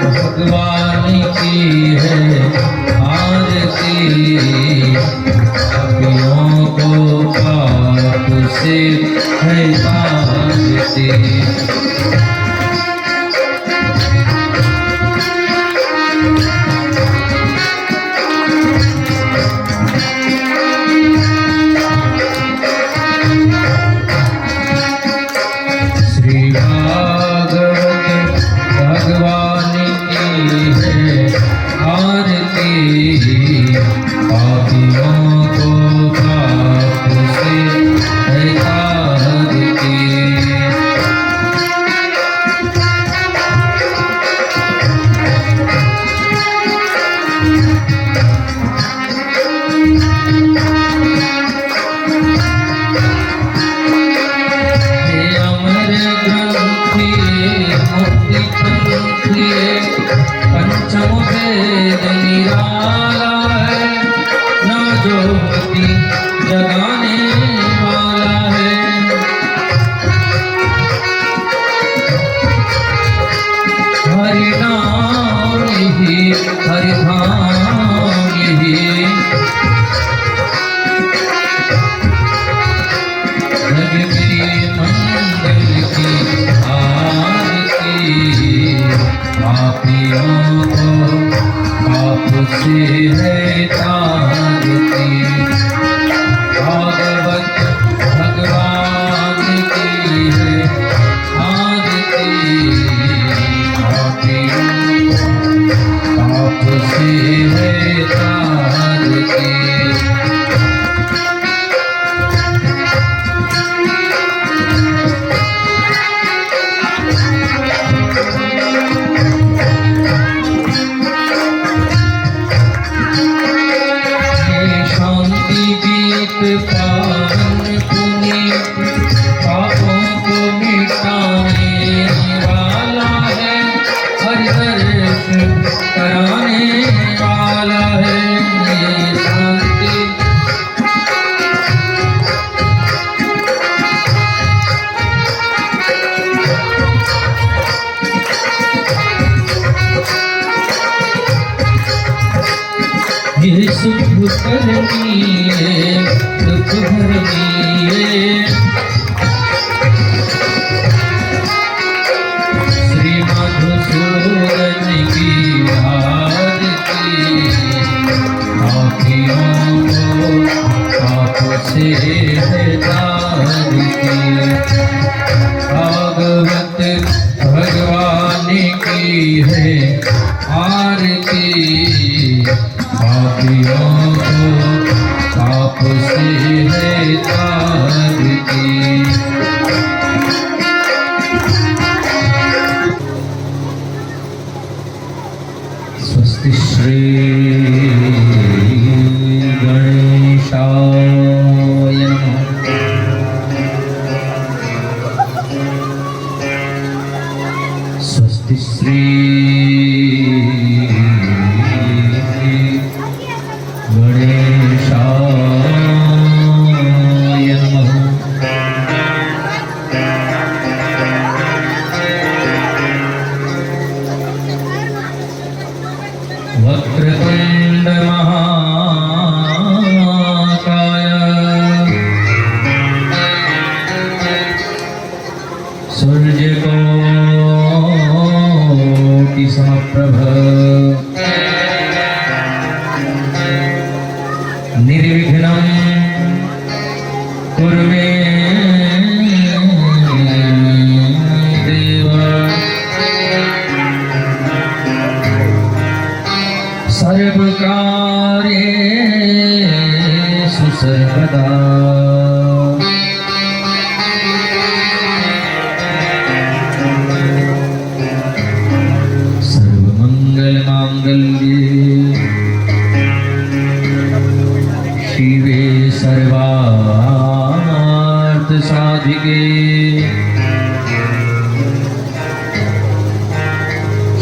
भगवान की है आरती, पापियों को पाप से है तारती। भगवान की है आरती, पापियों को पाप से है तारती। हे अमर ग्रंथि मुक्ति पंथी, पंचम वेद निराला है, न ज्योति जगाने वाला है। हरि नाम ही हरि धाम ही, जग के मंगल की आरती, पापियों को पाप से है तारती। भागवत भगवान की है आरती, पापियों को पाप से है तारती। पावन पुनीत पापों को मिटाने वाला है, हरि दर्शन कराने वाला है। ये शांति ये सुख करनी है, दुख भरनी है। श्री मधुसूदन की आरती, पापियों को पाप से है तारती। भागवत भगवान की है आरती, पापियों को पाप से है तारती। स्वस्ति श्री गणेशाय नमः। स्वस्ति श्री गणेशाय नमः। वक्रतुंड महाकाय, सूर्यकोटि समप्रभ, निर्विघ्नं कुरु मे देव। सर्वकार्येषु सर्वदा, सर्वमंगलमांगल्ये शिवे सर्वार्थ साधिके,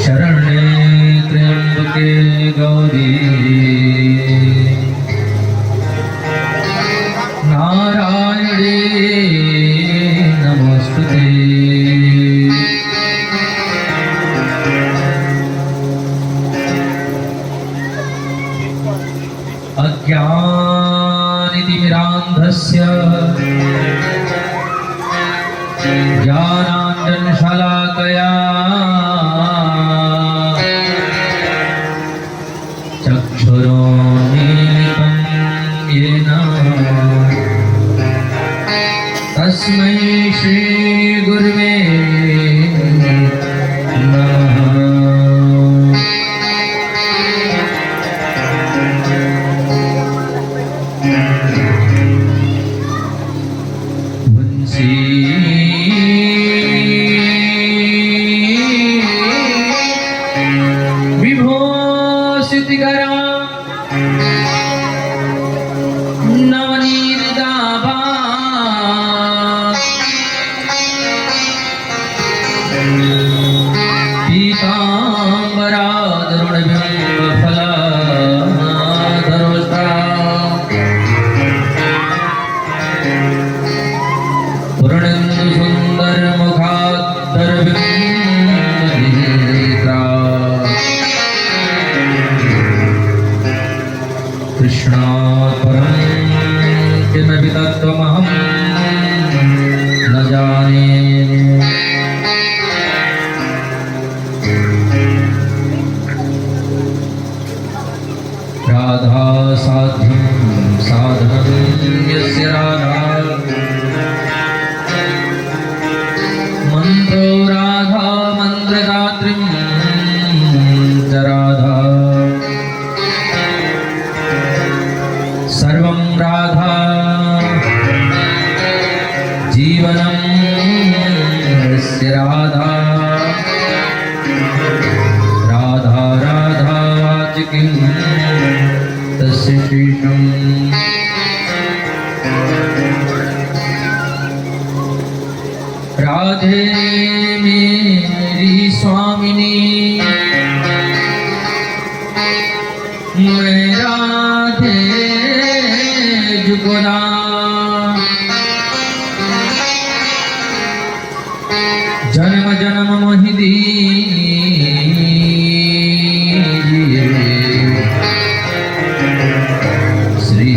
शरण्ये त्र्यंबके गौरी, नारायणे नमोस्तुते। शलाकया चक्षुरोन्मीलितं येन तस्मै श्री गुरुवे नमः। विभूषितकरा नवनीताभा पीताम्बरा तरुणबिम्बफलाधरोष्टा पूर्णेन्दु सुन्दर मुखात्तरबिम्बनेत्रा कृष्णात् परं किमपि तत्त्वमहं न जाने। राधा साध्यं साधनं यस्य राधा मन्त्रो राधा मन्त्रदात्रीं च राधा सर्वं राधा जीवनं यस्य राधा राधा राधा वाचिकीं तस्य शेषम्। राधे मेरी स्वामिनी मैं राधे जुगुना जन्म जन्म मोहि दीजिए श्री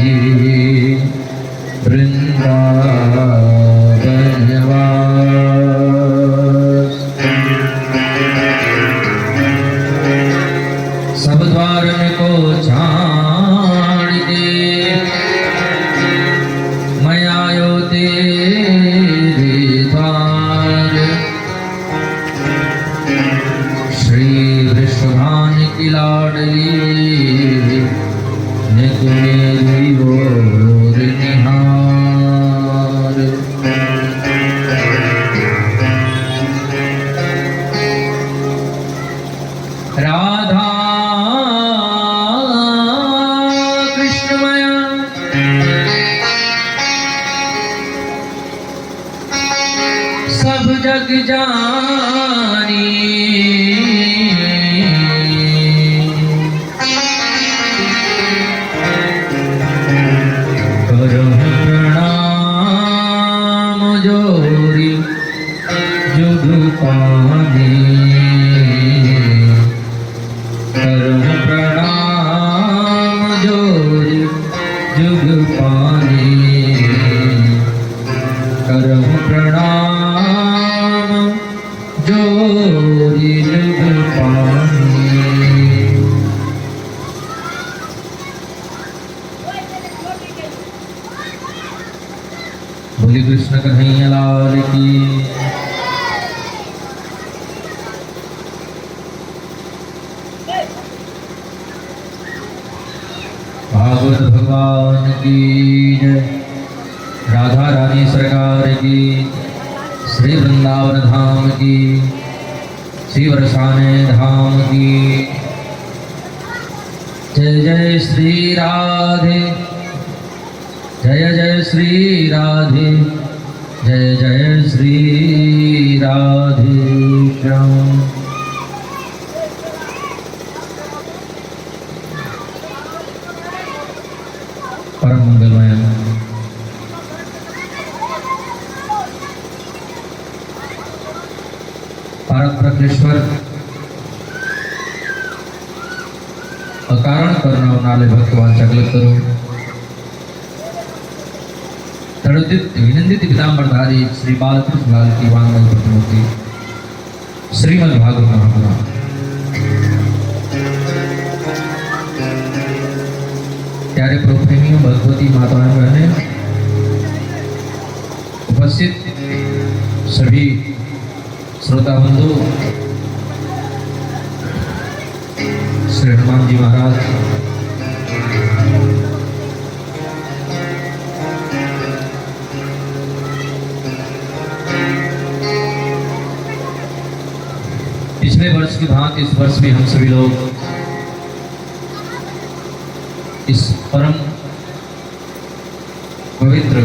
वृंदावन निवास। सब द्वार को छाड़ के मैं आयो तेरे द्वार। श्री वृषभान की लाडली नित मेरी ओर निहार। राधा कृष्णमया सब जग जानी करो प्रणाम जोरी जुग पानी। करो प्रणाम जोरी जुग पानी। करो प्रणाम जोरी जुग पानी। बोली कृष्ण कन्हैया लाल की। भागवत भगवान की जय। राधा रानी सरकार की। श्री वृंदावन धाम की। श्री बरसाने धाम की। जय जय श्री राधे। जय जय श्री राधे। जय जय श्री राधे श्याम। परम मंगलमय परमेश्वर अकारण करणारे भगवान चकलत करो तड़ोदित विनंदित पीतांबरधारी श्री बालकृष्ण लाल की वांगमय प्रतिमूर्ति श्रीमद् भागवत महापुराण। प्यारे प्रभु प्रेमियों, भगवती माताएं बहनें, उपस्थित सभी श्रोता बंधु, श्री हनुमान जी महाराज, पिछले वर्ष की भांति इस वर्ष भी हम सभी लोग इस परम पवित्र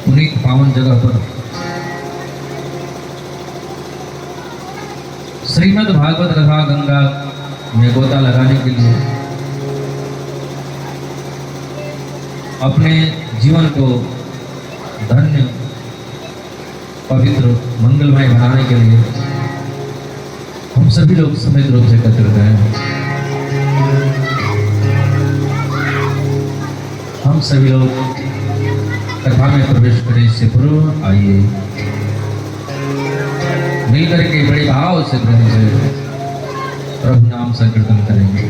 पुनीत पावन जगह पर श्रीमद् भागवत कथा गंगा में गोता लगाने के लिए, अपने जीवन को धन्य, पवित्र, मंगलमय बनाने के लिए हम सभी लोग समित रूप से एकत्रित हैं। हम सभी लोग कथा में प्रवेश करें इससे पूर्व आइए मिलकर के बड़े भाव से प्रेम से प्रभु नाम संकीर्तन करेंगे।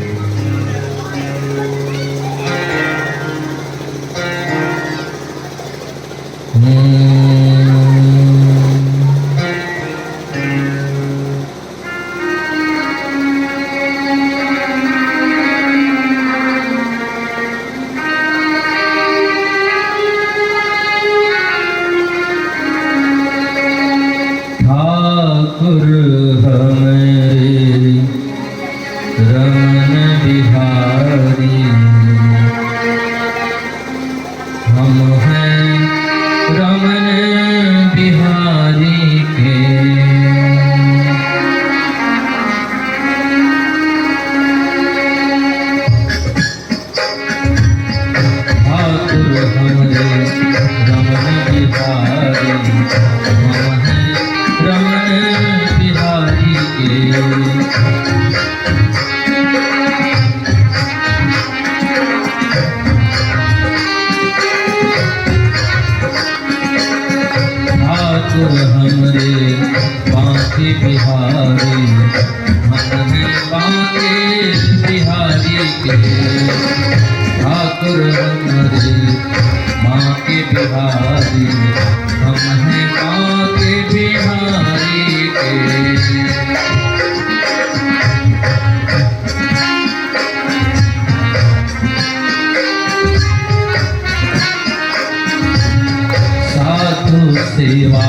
सेवा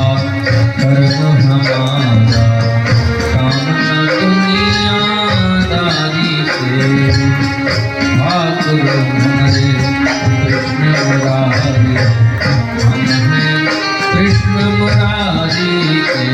कर्म हमारा, कामना दुनियादारी से, ठाकुर हमारे कृष्ण मुरारी, हम हैं कृष्ण मुरारी के।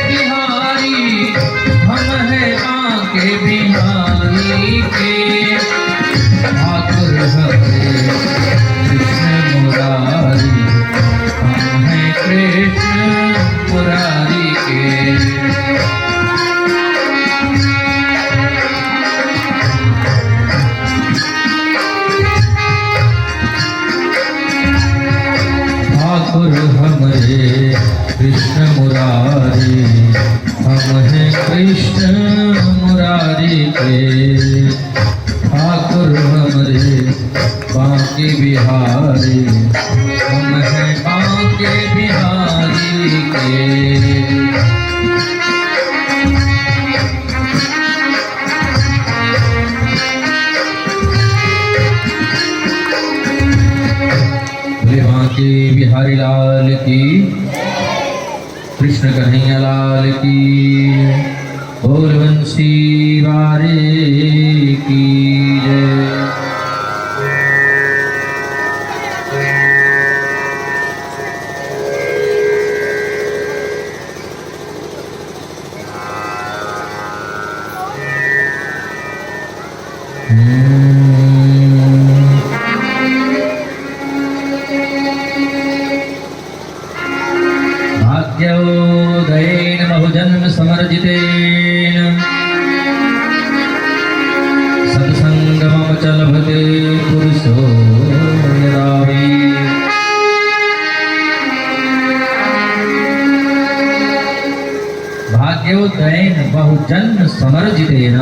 बिहारी, हम हैं बांके बिहारी। बिहारी के ठाकुर हमरे बांके बिहारी, हम हैं बांके बिहारी के। बांके बिहारी लाल की, कृष्ण कन्हैया लाल की, बोल बंसी वारे की जय। भाग्योदयेन बहुजन्म समर्जितेन सत्संगमचल भजे पुरुषो यदावि। भाग्योदयेन बहुजन्म समर्जितेन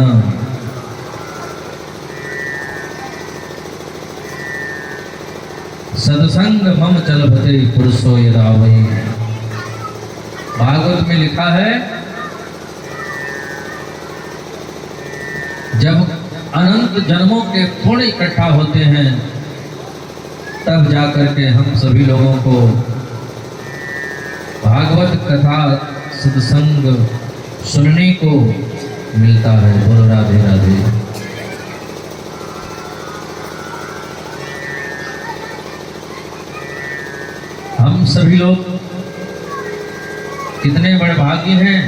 सत्संग मम चलभते पुरुषो यदा वही। भागवत में लिखा है, जब अनंत जन्मों के पुण्य इकट्ठा होते हैं तब जाकर के हम सभी लोगों को भागवत कथा सत्संग सुनने को मिलता है। बोलो राधे राधे। हम सभी लोग कितने बड़े भाग्य हैं,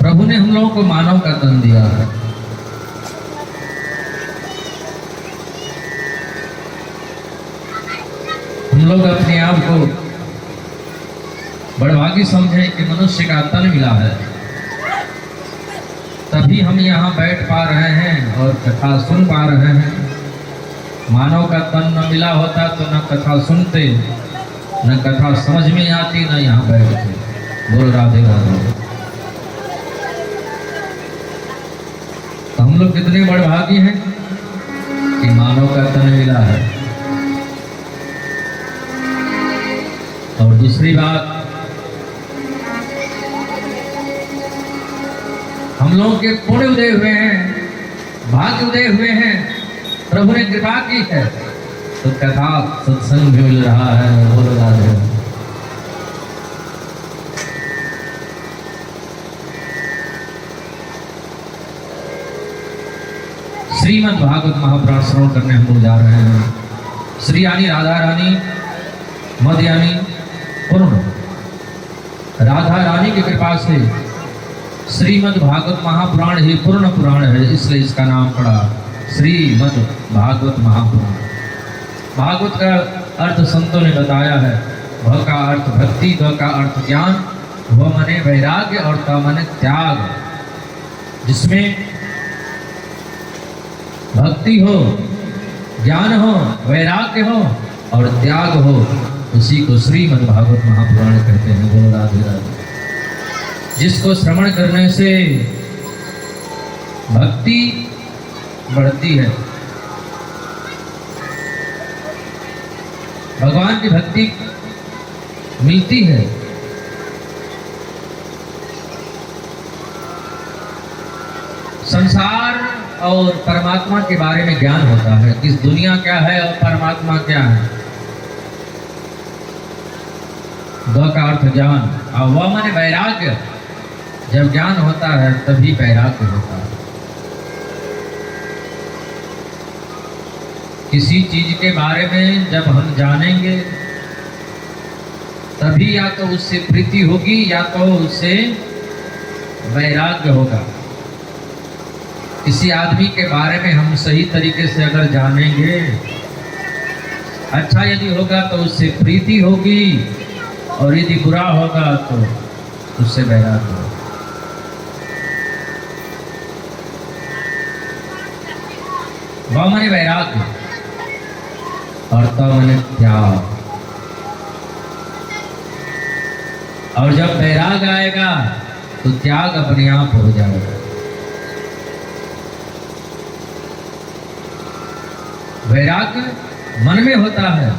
प्रभु ने हम लोगों को मानव का तन दिया है। हम लोग अपने आप को बड़भागी समझें कि मनुष्य का तन मिला है, तभी हम यहाँ बैठ पा रहे हैं और कथा सुन पा रहे हैं। मानव का तन न मिला होता तो न कथा सुनते, न कथा समझ में आती, न यहाँ बैठते। बोल राधे राधे। तो हम लोग कितने बड़े भागी हैं कि मानव का तन मिला है। और दूसरी बात, हम लोगों के पुण्य उदय हुए हैं, भाग्य उदय हुए हैं, प्रभु ने कृपा की है तो कथा सत्संग भी मिल रहा है। बोलो राधे। श्रीमद् भागवत महापुराण श्रवण करने हम लोग जा रहे हैं। श्री यानी राधा रानी, मद यानी पूर्ण। राधा रानी की कृपा से श्रीमद् भागवत महापुराण ही पूर्ण पुराण है, इसलिए इसका नाम पड़ा श्रीमद् भागवत महापुराण। भागवत का अर्थ संतों ने बताया है। भ का अर्थ भक्ति, ग का अर्थ ज्ञान, व मने वैराग्य और त मने त्याग। जिसमें भक्ति हो, ज्ञान हो, वैराग्य हो और त्याग हो, उसी को श्रीमद् भागवत महापुराण कहते हैं। बोलो राधे राधे। जिसको श्रवण करने से भक्ति बढ़ती है, भगवान की भक्ति मिलती है, संसार और परमात्मा के बारे में ज्ञान होता है कि दुनिया क्या है और परमात्मा क्या है। ग का अर्थ ज्ञान और व माने वैराग्य। जब ज्ञान होता है तभी वैराग्य होता है। किसी चीज के बारे में जब हम जानेंगे तभी या तो उससे प्रीति होगी या तो उससे वैराग्य होगा। किसी आदमी के बारे में हम सही तरीके से अगर जानेंगे, अच्छा यदि होगा तो उससे प्रीति होगी और यदि बुरा होगा तो उससे वैराग्य होगा। व माने वैराग्य। और तब मैंने त्याग। और जब वैराग आएगा तो त्याग अपने आप हो जाएगा। वैराग्य मन में होता है,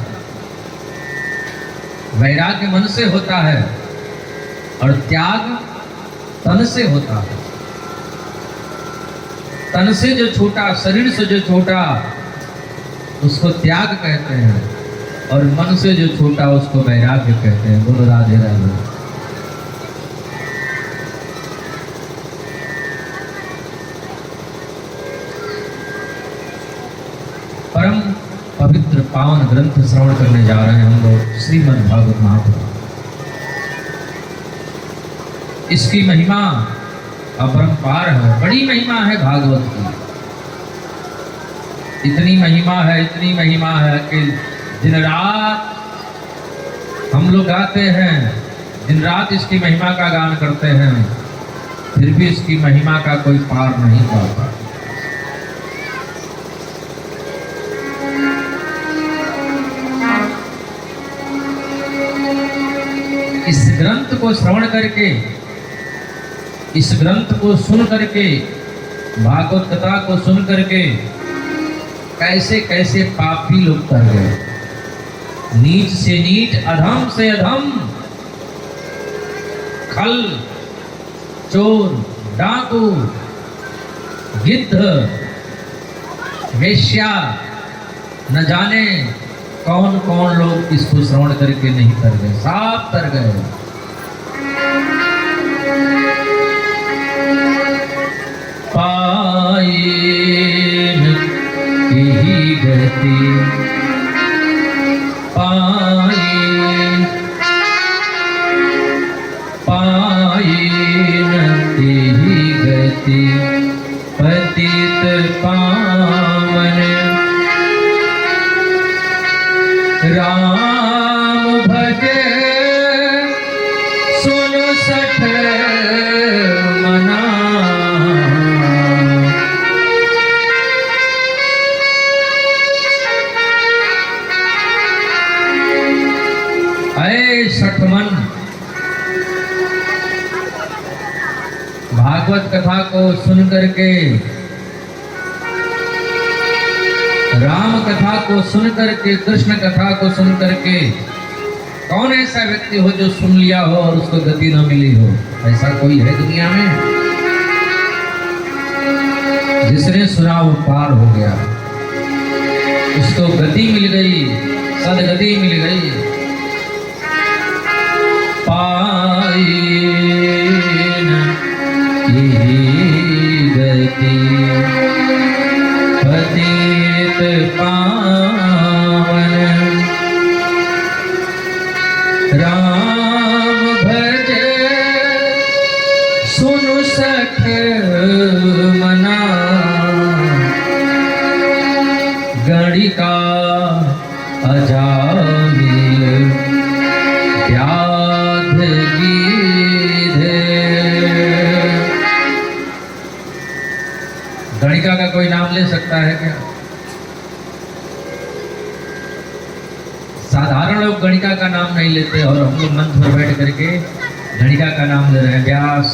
वैराग्य मन से होता है, और त्याग तन से होता है। तन से जो छोटा, शरीर से जो छोटा, उसको त्याग कहते हैं, और मन से जो छोटा उसको वैराग्य कहते हैं। बोलो राधे राधे। परम पवित्र पावन ग्रंथ श्रवण करने जा रहे हैं हम लोग, श्रीमद् भागवत महापुराण। इसकी महिमा अपरंपार है, बड़ी महिमा है भागवत की। इतनी महिमा है, इतनी महिमा है कि दिन रात हम लोग गाते हैं, दिन रात इसकी महिमा का गान करते हैं, फिर भी इसकी महिमा का कोई पार नहीं पाता। इस ग्रंथ को श्रवण करके, इस ग्रंथ को सुन करके, भागवत कथा को सुन करके कैसे कैसे पापी लोग कर गए, नीच से नीच, अधम से अधम, खल, चोर, डाकू, गिद्ध, वेश्या, न जाने कौन कौन लोग इसको श्रवण करके नहीं कर गए, साफ कर गए। पाए यही गति, पाए यही गति, पतित पावन राम भजे सुन सठ मना। ऐ सठमन, भागवत कथा को सुन करके, राम कथा को सुन करके, कृष्ण कथा को सुन करके, कौन ऐसा व्यक्ति हो जो सुन लिया हो और उसको गति न मिली हो? ऐसा कोई है दुनिया में? जिसने सुना वो पार हो गया, उसको गति मिल गई, सदगति मिल गई। पाई यही गति, पतित पावन राम भजे सुनु सठ मना। गणिका अजामिल व्याध गीधे। गणिका का कोई नाम ले सकता है क्या? साधारण लोग गणिका का नाम नहीं लेते, और हम लोग मंच पर बैठ करके गणिका का नाम ले रहे हैं। व्यास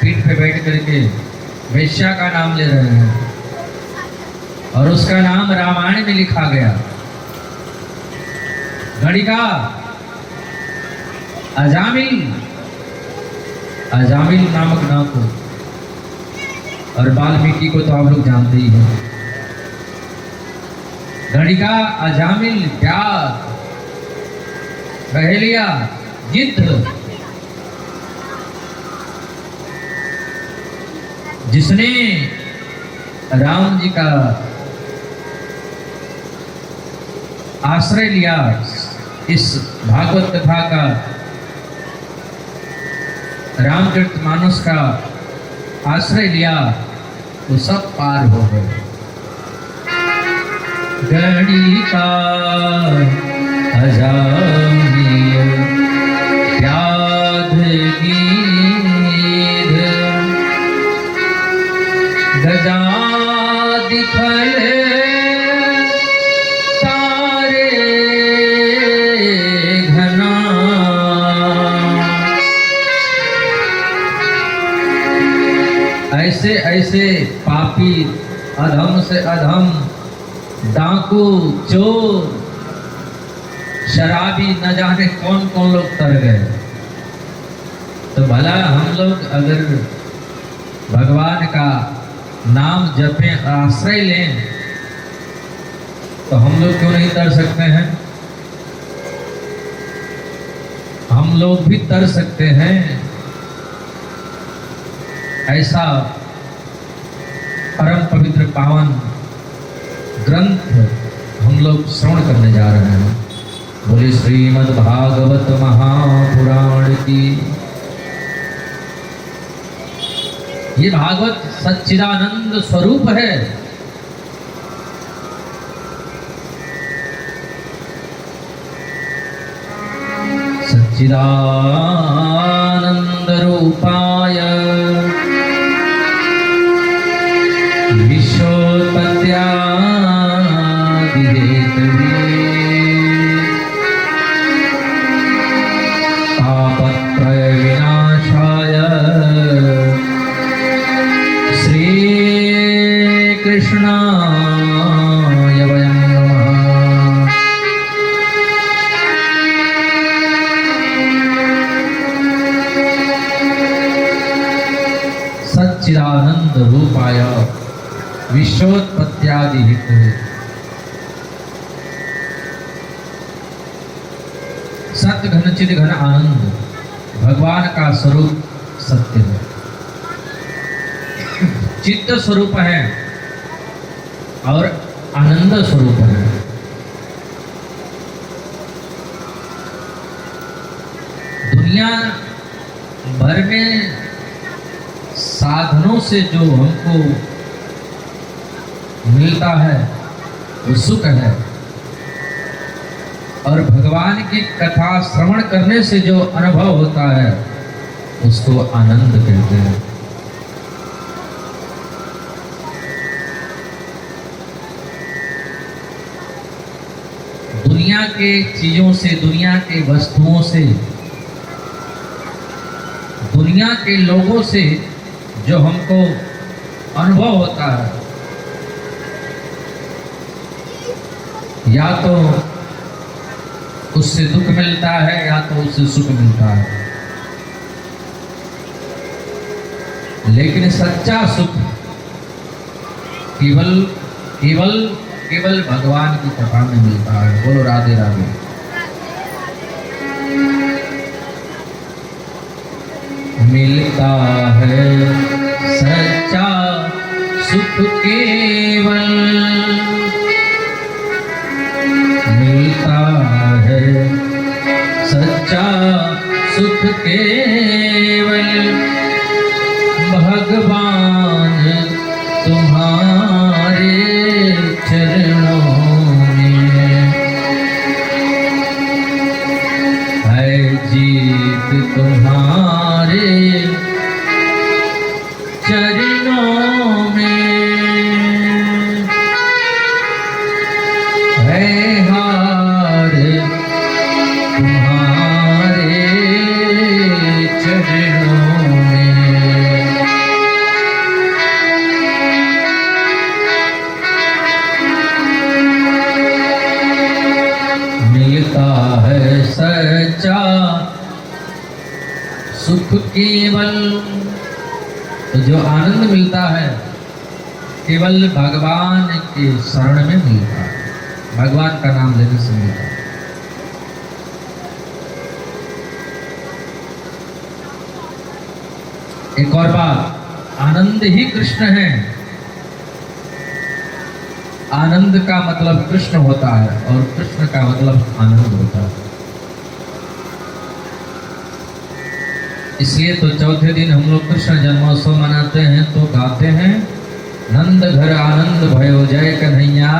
पीठ पे बैठ करके वेश्या का नाम ले रहे हैं, और उसका नाम रामायण में लिखा गया। गणिका अजामिल, अजामिल नामक नाम को, और वाल्मीकि को तो आप लोग जानते ही हैं। गणिका, अजामिल, व्यास, बहेलिया, गिद्ध, जिसने राम जी का आश्रय लिया, इस भागवत कथा का, रामचरितमानस का आश्रय लिया, तो सब पार हो गए। गणिका अजामिल व्याध गीध, गजा दिखल तारे ऐसे पापी, अधम से अधम, डाकू, चोर, शराबी, न जाने कौन कौन लोग तर गए। तो भला हम लोग अगर भगवान का नाम जपें, आश्रय लें, तो हम लोग क्यों नहीं तर सकते हैं? हम लोग भी तर सकते हैं। ऐसा परम पवित्र पावन ग्रंथ हम लोग श्रवण करने जा रहे हैं। बोले श्रीमद् भागवत महापुराण की। ये भागवत सच्चिदानंद स्वरूप है। सच्चिदानंद रूपाय विश्वोत्पत्त्यादिहेतवे तापत्रय विनाशाय श्रीकृष्णाय वयं नमः। सच्चिदानंद रूपाय विश्वोत्पत्त्यादि हेतु। सत्य घन चित घन आनंद भगवान का स्वरूप सत्य है, चित्त स्वरूप है और आनंद स्वरूप है। दुनिया भर में साधनों से जो हमको मिलता है वो सुख है, और भगवान की कथा श्रवण करने से जो अनुभव होता है उसको आनंद कहते हैं। दुनिया के चीजों से, दुनिया के वस्तुओं से, दुनिया के लोगों से जो हमको अनुभव होता है, या तो उससे दुख मिलता है या तो उससे सुख मिलता है। लेकिन सच्चा सुख केवल केवल केवल भगवान की कृपा में मिलता है। बोलो राधे राधे। मिलता है सच्चा सुख केवल, मिलता है सच्चा सुख केवल, भगवान तुम्हारे चरणों में है जीत, तुम्हारे चरणों में है हार, तुम्हारे चरणों में। मिलता है सच्चा सुख केवल, तो जो आनंद मिलता है केवल भगवान के शरण में मिलता है, भगवान का नाम लेने से मिलता है। एक और बात, आनंद ही कृष्ण है। आनंद का मतलब कृष्ण होता है और कृष्ण का मतलब आनंद होता है। इसलिए तो चौथे दिन हम लोग कृष्ण जन्मोत्सव मनाते हैं तो गाते हैं, नंद घर आनंद भयो जय कन्हैया,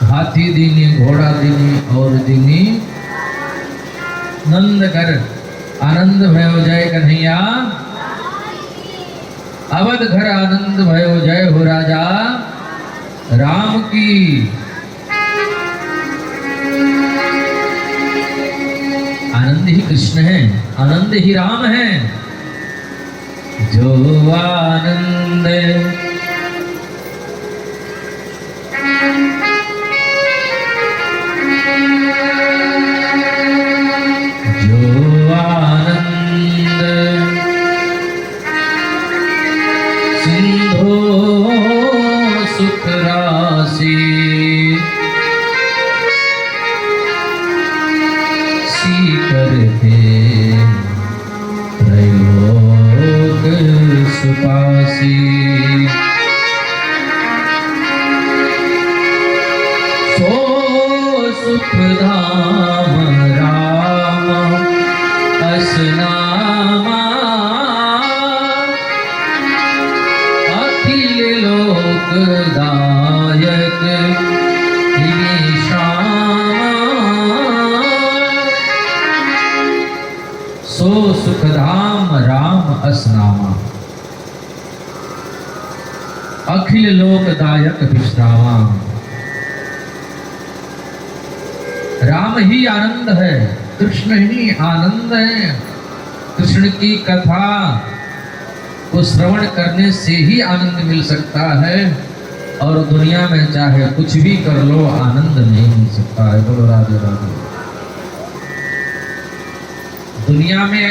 हाथी दीनी घोड़ा दीनी और दीनी, नंद घर आनंद भयो जय कन्हैया, अवध घर आनंद भयो जय हो राजा राम की। आनंद ही कृष्ण है, आनंद ही राम है। जो आनंद सुखधाम राम असनामा, अखिल लोकदायक विश्रामा। राम ही आनंद है, कृष्ण ही आनंद है। कृष्ण की कथा को श्रवण करने से ही आनंद मिल सकता है, और दुनिया में चाहे कुछ भी कर लो आनंद नहीं मिल सकता है। बोलो राधे राधे। दुनिया में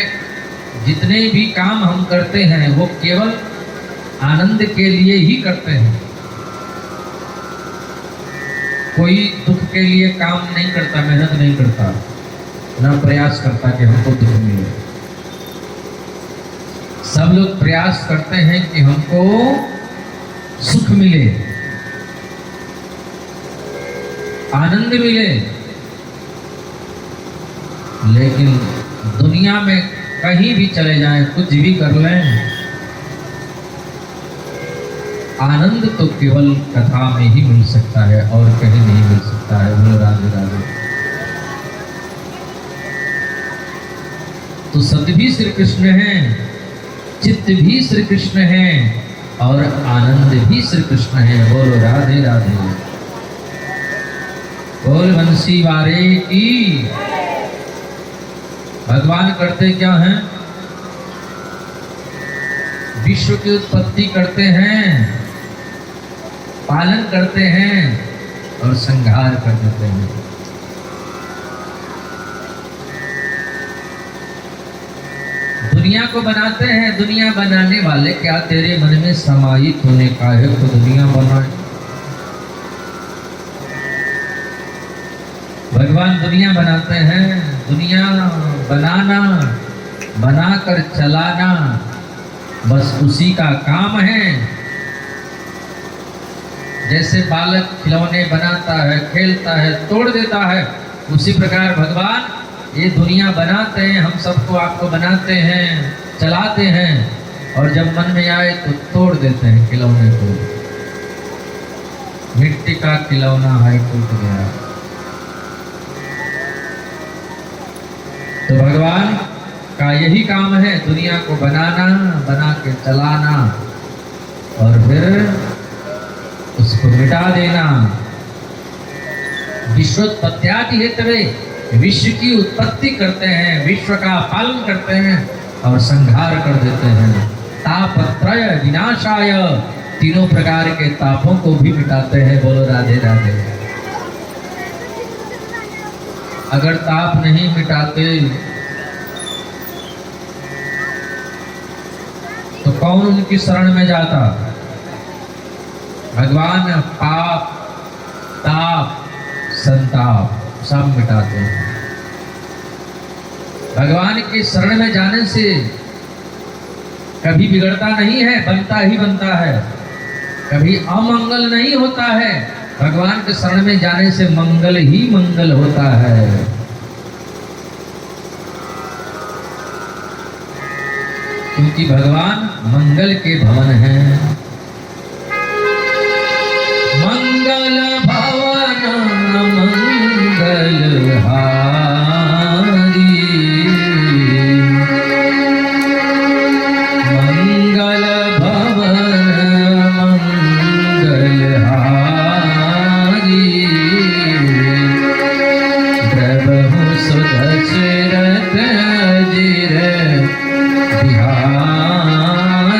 जितने भी काम हम करते हैं वो केवल आनंद के लिए ही करते हैं। कोई दुख के लिए काम नहीं करता, मेहनत नहीं करता, ना प्रयास करता कि हमको दुख मिले। सब लोग प्रयास करते हैं कि हमको सुख मिले, आनंद मिले। लेकिन दुनिया में कहीं भी चले जाएं, कुछ भी कर लें, आनंद तो केवल कथा में ही मिल सकता है और कहीं नहीं मिल सकता है। बोलो राधे राधे। तो सत्य भी श्री कृष्ण है, चित्त भी श्री कृष्ण है, और आनंद भी श्री कृष्ण है। बोलो राधे राधे। बोल बंसी वारे की। भगवान करते क्या हैं? विश्व की उत्पत्ति करते हैं, पालन करते हैं और संहार कर देते हैं। दुनिया को बनाते हैं। दुनिया बनाने वाले क्या तेरे मन में समाहित होने का है तो दुनिया बनाए? भगवान दुनिया बनाते हैं। दुनिया बनाना, बनाकर चलाना बस उसी का काम है। जैसे बालक खिलौने बनाता है, खेलता है, तोड़ देता है, उसी प्रकार भगवान ये दुनिया बनाते हैं, हम सबको आपको बनाते हैं, चलाते हैं, और जब मन में आए तो तोड़ देते हैं खिलौने को। मिट्टी का खिलौना है, टूट गया। तो भगवान का यही काम है, दुनिया को बनाना, बना के चलाना और फिर उसको मिटा देना। विश्वोत्पत्त्यादि हेतवे, विश्व की उत्पत्ति करते हैं, विश्व का पालन करते हैं और संहार कर देते हैं। तापत्रय विनाशाय, तीनों प्रकार के तापों को भी मिटाते हैं। बोलो राधे राधे। अगर ताप नहीं मिटाते तो कौन उनकी शरण में जाता? भगवान पाप, ताप, संताप सब मिटाते हैं। भगवान की शरण में जाने से कभी बिगड़ता नहीं है, बनता ही बनता है। कभी अमंगल नहीं होता है। भगवान के शरण में जाने से मंगल ही मंगल होता है। क्योंकि भगवान मंगल के भवन हैं। मंगल भवन मंगल हारी, मंगल भवन मंगल हारी, प्रभु सुदशरथ अजिर बिहारी।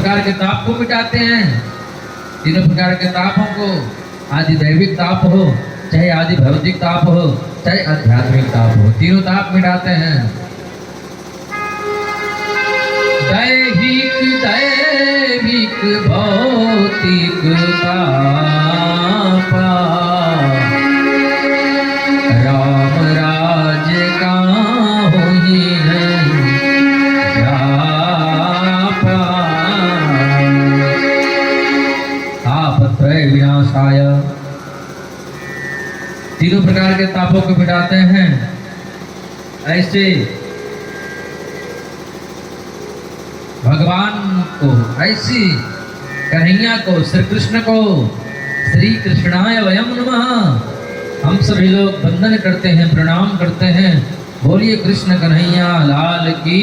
प्रकार के ताप को मिटाते हैं। तीनों प्रकार के तापों को, आदि दैविक ताप हो, चाहे आदि भौतिक ताप हो, चाहे आध्यात्मिक ताप हो, तीनों ताप मिटाते हैं। दैविक भौतिक तापा, राम राज्य का होई नहीं जापा। तापत्रय विनाशाय, तीनों प्रकार के तापों को मिटाते हैं। ऐसे भगवान को, ऐसी कन्हैया को, श्री कृष्ण को, श्री कृष्णाय वयम नमः हम सभी लोग वंदन करते हैं, प्रणाम करते हैं। बोलिए कृष्ण कन्हैया लाल की।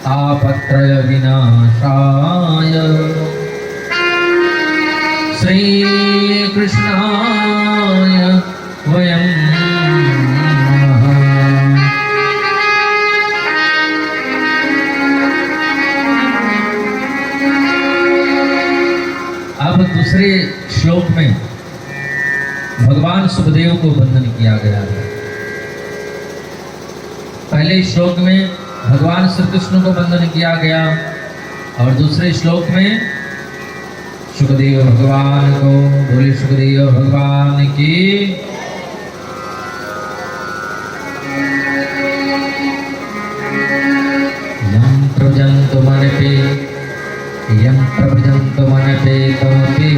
तापत्रय विनाशाय श्री कृष्णाय वयम नमः। अब दूसरे श्लोक में भगवान सुखदेव को वंदन किया गया है। पहले श्लोक में भगवान श्री कृष्ण को वंदन किया गया और दूसरे श्लोक में सुखदेव भगवान को। बोले सुखदेव भगवान की। यम प्रभजन्तु मनपे, यम प्रभजन्तु मनपे तमपि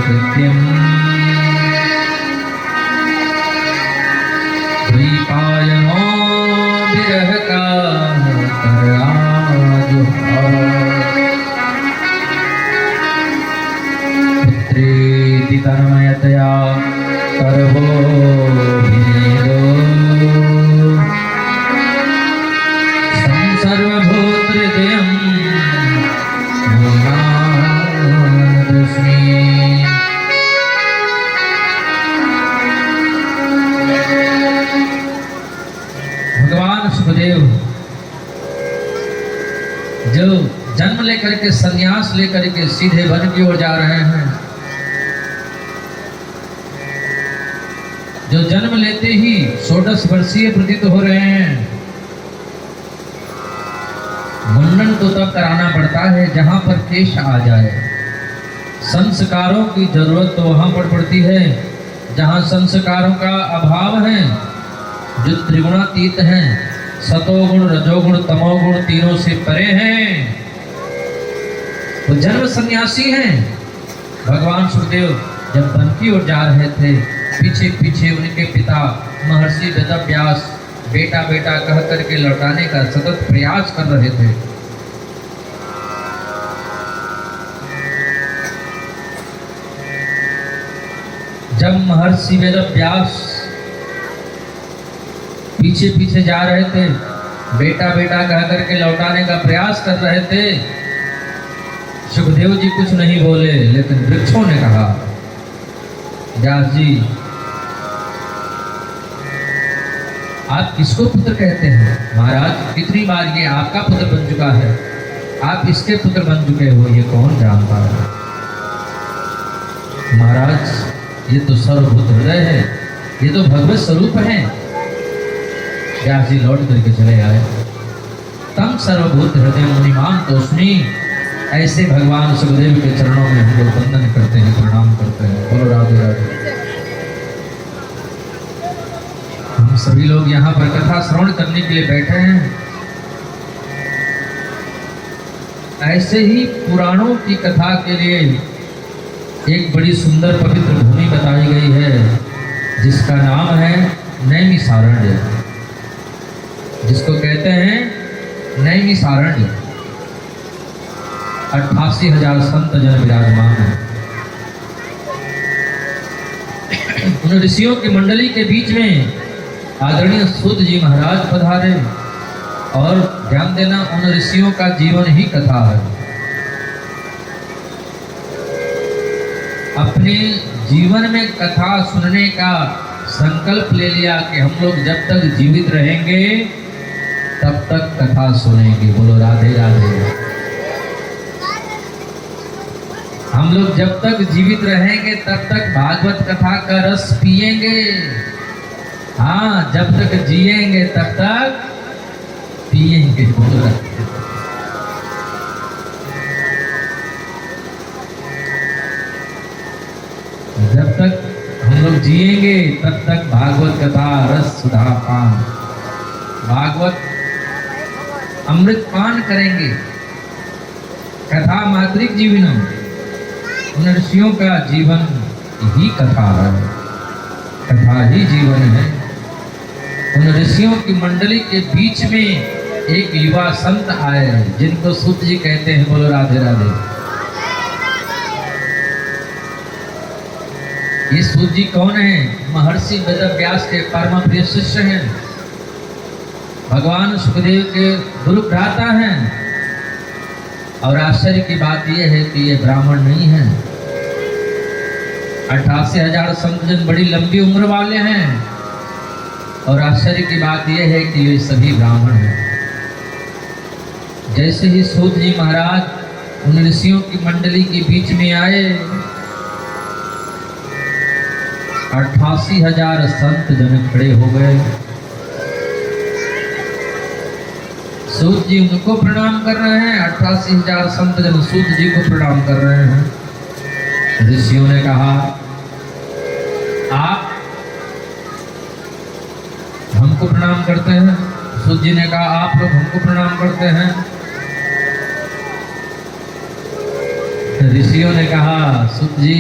कृत्यम् द्वैपायनो विरह का पुत्रेति तन्मयतया करवो भेदो संसर्वभूतहृदयं मुनादस्मि। भगवान सुखदेव जो जन्म लेकर के, संन्यास लेकर के सीधे वन की ओर जा रहे हैं, जो जन्म लेते ही 16 वर्षीय प्रतीत हो रहे हैं। मुंडन तो तब कराना पड़ता है जहां पर केश आ जाए। संस्कारों की जरूरत तो वहां पर पड़ती है जहां संस्कारों का अभाव है, जो त्रिगुणातीत हैं, सतोगुण रजोगुण तमोगुण तीनों से परे हैं, वो जन्म सन्यासी हैं। भगवान सुखदेव जब वन की ओर जा रहे थे, पीछे पीछे उनके पिता महर्षि वेदव्यास बेटा बेटा कह करके लौटाने का सतत प्रयास कर रहे थे। जब महर्षि वेदव्यास पीछे पीछे जा रहे थे, बेटा बेटा कह करके लौटाने का प्रयास कर रहे थे, सुखदेव जी कुछ नहीं बोले, लेकिन वृक्षों ने कहा, व्यास जी आप किसको पुत्र कहते हैं? महाराज कितनी बार ये आपका पुत्र बन चुका है, आप इसके पुत्र बन चुके हो, ये कौन जानता है? महाराज ये तो सर्वभूत हृदय है, ये तो भगवत स्वरूप है। व्यास जी लौट करके चले आए। तम सर्वभूत हृदय मुनिमान तोस्मी। ऐसे भगवान सुखदेव के चरणों में हम लोग वंदन करते हैं, प्रणाम करते हैं। बोलो राधे राधे। हम सभी लोग यहाँ पर कथा श्रवण करने के लिए बैठे हैं। ऐसे ही पुराणों की कथा के लिए एक बड़ी सुंदर पवित्र भूमि बताई गई है, जिसका नाम है नैमिषारण्य, जिसको कहते हैं नैमिषारण्य। 88,000 संत जन विराजमान हैं। उन ऋषियों की मंडली के बीच में आदरणीय सूत जी महाराज पधारे। और ध्यान देना, उन ऋषियों का जीवन ही कथा है। अपने जीवन में कथा सुनने का संकल्प ले लिया कि हम लोग जब तक जीवित रहेंगे तब तक कथा सुनेंगे। बोलो राधे राधे। हम लोग जब तक जीवित रहेंगे तब तक भागवत कथा का रस पिएंगे। हाँ, जब तक जिएंगे तब तक पिएंगे। जब तक हम लोग जिएंगे तब तक भागवत कथा रस सुधा पान, भागवत अमृत पान करेंगे। कथा मातृक जीवनम, उन ऋषियों का जीवन ही कथा है, कथा ही जीवन है। उन ऋषियों की मंडली के बीच में एक युवा संत आए जिनको सूत जी कहते हैं। बोलो राधे राधे। ये सूत जी कौन है? महर्षि वेद व्यास के परम प्रिय शिष्य हैं, भगवान सुखदेव के गुरु भ्राता हैं। और आश्चर्य की बात यह है कि ये ब्राह्मण नहीं है। 88,000 संत जन बड़ी लंबी उम्र वाले हैं। और आश्चर्य की बात यह है कि ये सभी ब्राह्मण हैं। जैसे ही सूत जी महाराज उन ऋषियों की मंडली के बीच में आए, 88,000 संत जन खड़े हो गए। सूत जी उनको प्रणाम कर रहे हैं, 88,000 संत जन सूत जी को प्रणाम कर रहे हैं। ऋषियों ने कहा, आप हमको प्रणाम करते हैं? सूत जी ने कहा, आप लोग हमको प्रणाम करते हैं? ऋषियों ने कहा, सूत जी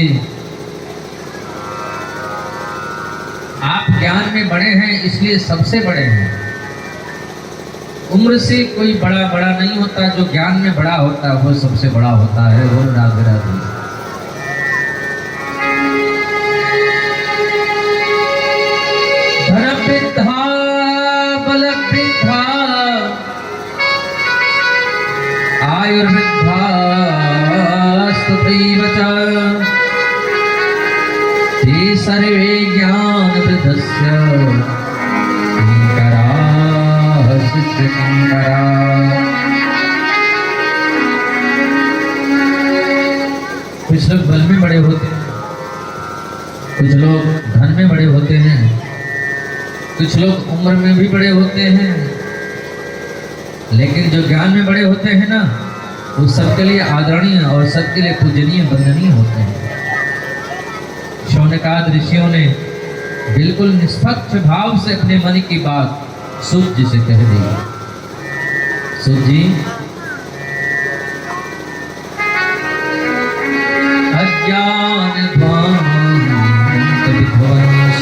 आप ज्ञान में बड़े हैं इसलिए सबसे बड़े हैं। उम्र से कोई बड़ा बड़ा नहीं होता, जो ज्ञान में बड़ा होता है वो सबसे बड़ा होता है। वो राधे राधे। धन वृद्धा बल वृद्धा आयुर्वृद्धा स्तुतिव च ते सर्वे ज्ञान वृद्धस्य कुछ लोग बल में बड़े होते हैं, कुछ लोग धन में बड़े होते हैं, कुछ लोग उम्र में भी बड़े होते हैं, लेकिन जो ज्ञान में बड़े होते हैं ना, वो सबके लिए आदरणीय और सबके लिए पूजनीय वंदनीय होते हैं। शौनकाद ऋषियों ने बिल्कुल निष्पक्ष भाव से अपने मन की बात सूत जी से कह दी। सूत जी, अज्ञान ध्वांत विध्वंस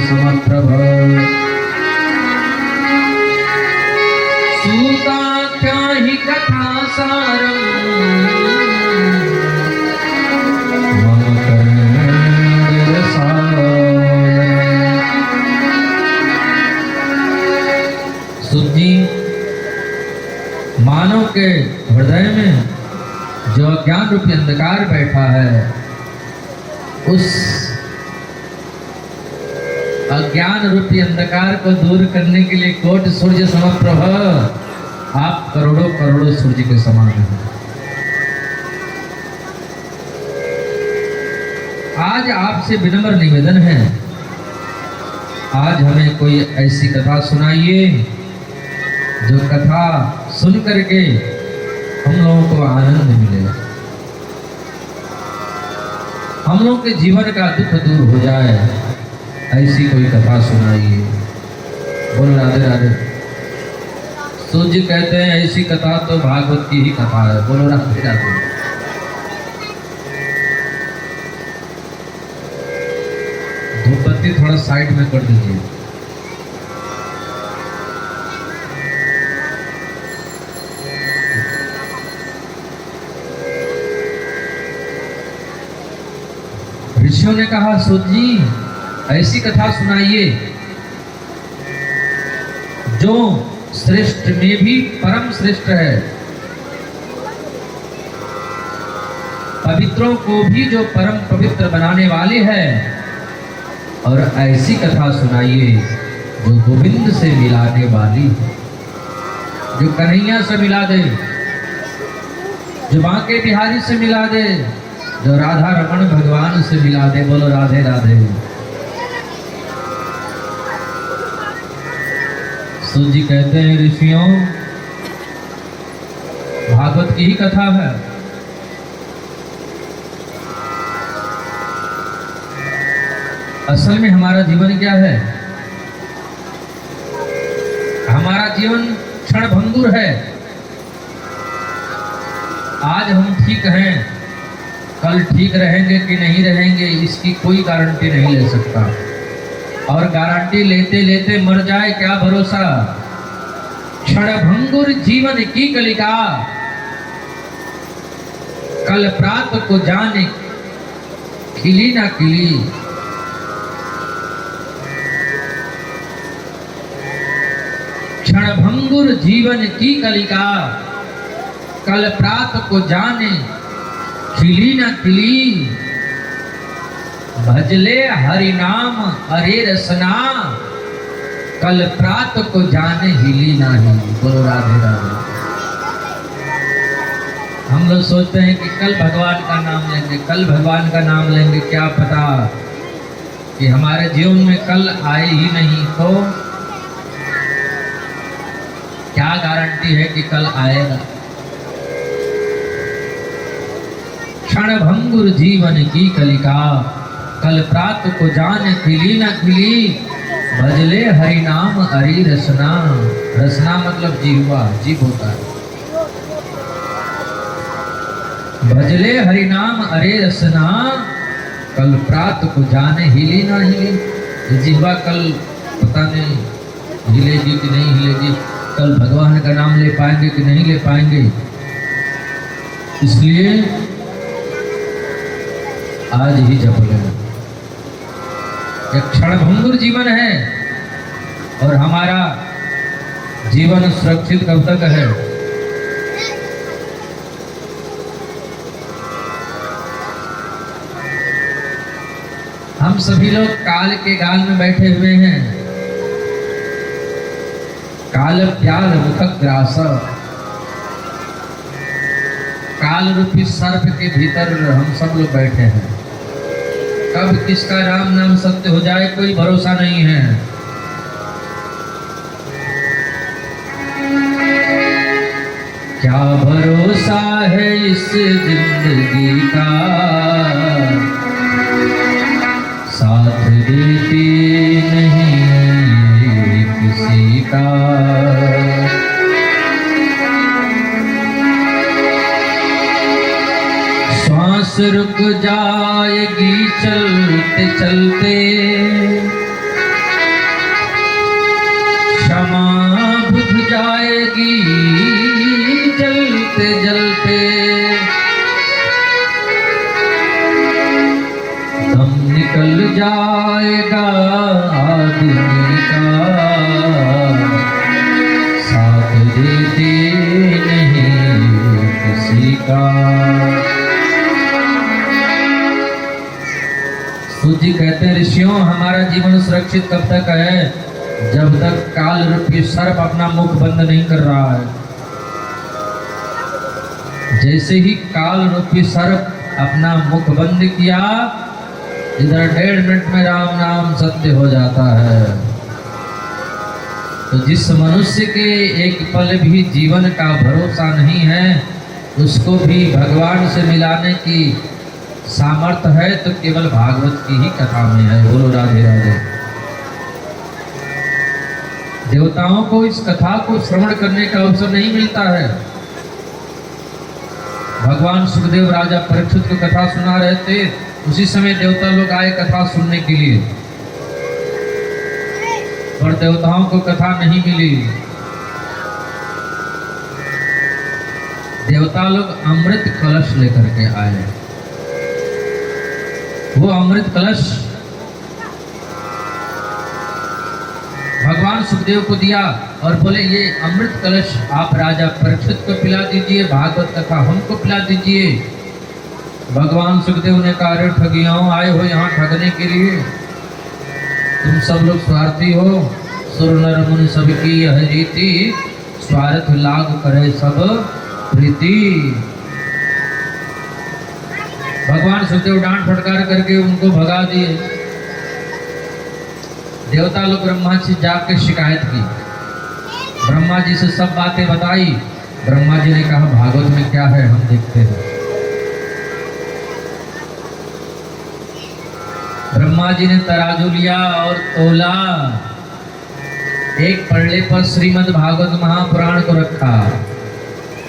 समप्रभ सूताख्या हि कथा सारम मानव के हृदय में जो अज्ञान रूपी अंधकार बैठा है, उस अज्ञान रूपी अंधकार को दूर करने के लिए कोटि सूर्य समप्रभ आप करोड़ों करोड़ों सूर्य के समान हैं। आज आपसे विनम्र निवेदन है, आज हमें कोई ऐसी कथा सुनाइए जो कथा सुन करके हम लोगों को आनंद मिलेगा, हम लोग के जीवन का दुख दूर हो जाए। ऐसी कोई कथा सुनाइए। बोलो राधे राधे। सूत जी कहते हैं ऐसी कथा तो भागवत की ही कथा है। बोलो राधे राधे। धूपबत्ती थोड़ा साइड में कर दीजिए। ऋषियों ने कहा, सूत जी ऐसी कथा सुनाइए जो श्रेष्ठ में भी परम श्रेष्ठ है, पवित्रों को भी जो परम पवित्र बनाने वाले हैं। और ऐसी कथा सुनाइए जो गोविंद से मिलाने वाली है, जो कन्हैया से मिला दे, जो बांके बिहारी से मिला दे, जो राधा रमण भगवान से मिला दे। बोलो राधे राधे। सूत जी कहते हैं ऋषियों, भागवत की ही कथा है। असल में हमारा जीवन क्या है? हमारा जीवन क्षणभंगुर है। आज हम ठीक हैं, कल ठीक रहेंगे कि नहीं रहेंगे इसकी कोई गारंटी नहीं ले सकता, और गारंटी लेते लेते मर जाए क्या भरोसा। क्षणभंगुर जीवन की कलिका, कल प्रात को जाने खिली ना खिली। क्षणभंगुर जीवन की कलिका, कल प्रात को जाने खिली न खिली। भजले हरि नाम हरे रसना, कल प्रात को जाने हिली ना हिली। बोलो राधे राधे। हम लोग सोचते हैं कि कल भगवान का नाम लेंगे, कल भगवान का नाम लेंगे, क्या पता कि हमारे जीवन में कल आए ही नहीं तो क्या गारंटी है कि कल आएगा। क्षणभंगुर जीवन की कलिका, कल प्रात को जाने खिली न खिली। भजले हरि नाम हरि रसना, रसना मतलब जीवा, जीव होता है। भजले हरि नाम हरे रसना, कल प्रात को जाने हिली ना हिली। जीवा कल पता नहीं हिलेगी कि नहीं हिलेगी, कल भगवान का नाम ले पाएंगे कि नहीं ले पाएंगे। इसलिए आज ही जप लेना। एक क्षणभंगुर जीवन है और हमारा जीवन सुरक्षित कब तक है? हम सभी लोग काल के गाल में बैठे हुए हैं। काल प्याल मुखग्रास, काल रूपी सर्प के भीतर हम सब लोग बैठे हैं। कब किसका राम नाम सत्य हो जाए कोई भरोसा नहीं है। क्या भरोसा है इस जिंदगी का, साथ देती नहीं किसी का। सांस रुक जाएगी चलते चलते, क्षमा बुझ जाएगी जलते जलते। दम निकल जाएगा आदमी का, साथ देते नहीं किसी का। सूत जी कहते हैं ऋषियों, हमारा जीवन सुरक्षित कब तक है? जब तक काल रूपी सर्प अपना मुख बंद नहीं कर रहा है। जैसे ही काल रूपी सर्प अपना मुख बंद किया, इधर 1.5 मिनट में राम नाम सत्य हो जाता है। तो जिस मनुष्य के एक पल भी जीवन का भरोसा नहीं है, उसको भी भगवान से मिलाने की सामर्थ्य है तो केवल भागवत की ही कथा में है। बोलो राधे राधे। देवताओं को इस कथा को श्रवण करने का अवसर नहीं मिलता है। भगवान सुखदेव राजा परीक्षित को कथा सुना रहे थे, उसी समय देवता लोग आए कथा सुनने के लिए, पर देवताओं को कथा नहीं मिली। देवता लोग अमृत कलश लेकर के आए। वो अमृत कलश भगवान सुखदेव को दिया और बोले ये अमृत कलश आप राजा परीक्षित को पिला दीजिए, भागवत कथा हमको पिला दीजिए। भगवान सुखदेव ने कहा अरे ठगियों, आए हो यहाँ ठगने के लिए, तुम सब लोग स्वार्थी हो, सुर नर मुनि सबकी यह रीति, स्वार्थ लाग करे सब प्रीति। भगवान सुखदेव डांट फटकार करके उनको भगा दिए। देवता लोग ब्रह्मा जी जाकर शिकायत की, ब्रह्मा जी से सब बातें बताई। ब्रह्मा जी ने कहा भागवत में क्या है हम देखते हैं। ब्रह्मा जी ने तराजू लिया और तोला। एक पल्ले पर श्रीमद् भागवत महापुराण को रखा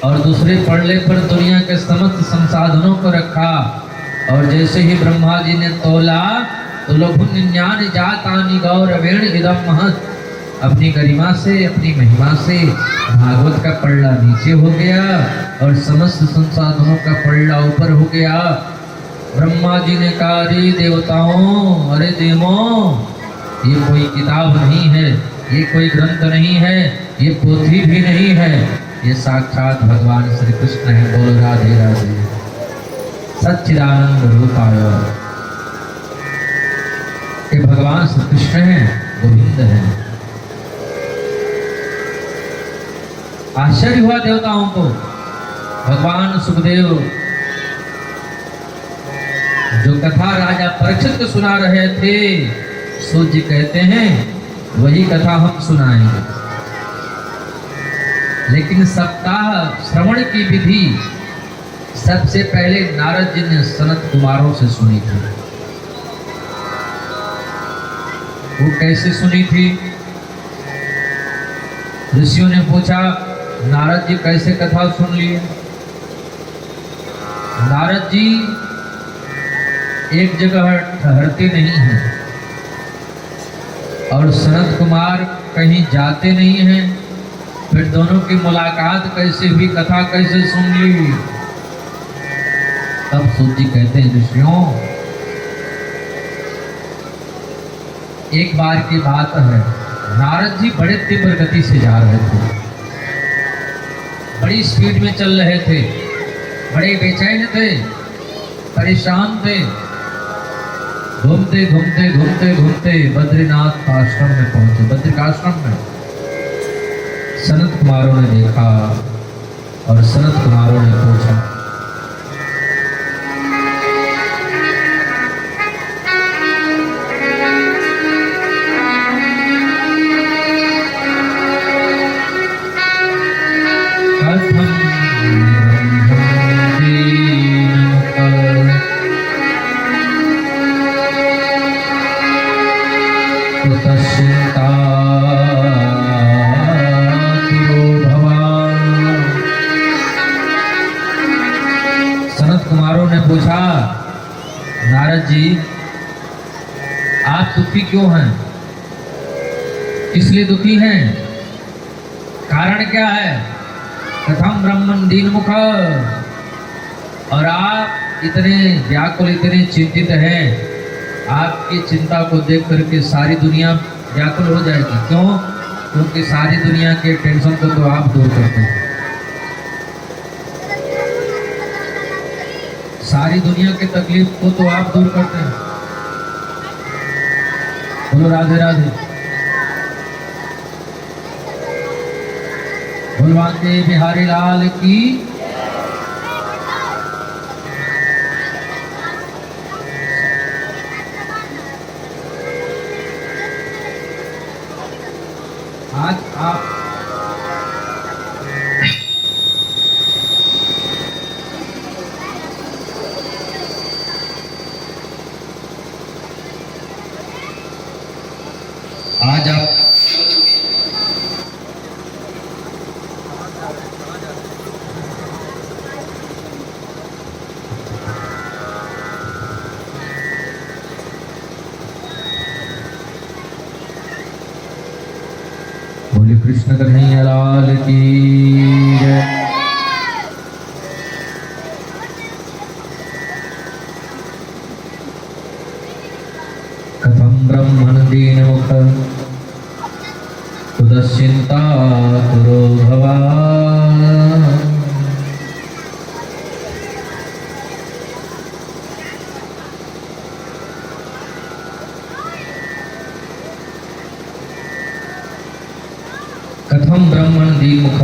और दूसरे पल्ले पर दुनिया के समस्त संसाधनों को रखा। और जैसे ही ब्रह्मा जी ने तोला तो लघुन्यानि जातानि गौरवेण इदं महत्, अपनी गरिमा से अपनी महिमा से भागवत का पल्ला नीचे हो गया और समस्त संसाधनों का पल्ला ऊपर हो गया। ब्रह्मा जी ने कहा अरे देवताओं, अरे देवों, ये कोई किताब नहीं है, ये कोई ग्रंथ नहीं है, ये पोथी भी नहीं है, ये साक्षात भगवान श्री कृष्ण है। बोलो राधे राधे। सच्चिदानंद रूपाय, ये भगवान श्री कृष्ण है, गोविंद है। आश्चर्य हुआ देवताओं को। भगवान सुखदेव जो कथा राजा परीक्षित को सुना रहे थे, सूत जी कहते हैं वही कथा हम सुनाएंगे। लेकिन सप्ताह श्रवण की विधि सबसे पहले नारद जी ने सनत कुमारों से सुनी थी। वो कैसे सुनी थी? ऋषियों ने पूछा नारद जी कैसे कथा सुन लिए? नारद जी एक जगह ठहरते नहीं हैं और सनत कुमार कहीं जाते नहीं हैं। फिर दोनों की मुलाकात कैसे हुई, कथा कैसे सुन ली? तब सूत जी कहते हैं ऋषियों, एक बार की बात है, नारद जी बड़े तीव्र गति से जा रहे थे, बड़ी स्पीड में चल रहे थे, बड़े बेचैन थे, परेशान थे। घूमते घूमते घूमते घूमते बद्रीनाथ आश्रम में पहुंचे। बद्रिकाश्रम में सनत कुमारों ने देखा और सनत कुमारों ने पूछा, पूछा नारद जी आप दुखी क्यों हैं? किस लिए दुखी हैं? कारण क्या है? कथम ब्रह्मन दीन मुख, और आप इतने व्याकुल, इतने चिंतित हैं। आपकी चिंता को देख करके सारी दुनिया व्याकुल हो जाएगी। क्यों? क्योंकि सारी दुनिया के टेंशन को तो आप दूर करते हैं। सारी दुनिया के तकलीफ को तो आप दूर करते हैं। बोलो राधे राधे। भगवान के बिहारी लाल की। आज आप बोले कृष्ण कन्हैया लाल की जय। कथम ब्रह्मण दीन मुख उदश्चिंता कुरो भवा। कथम ब्रह्मण दीमुख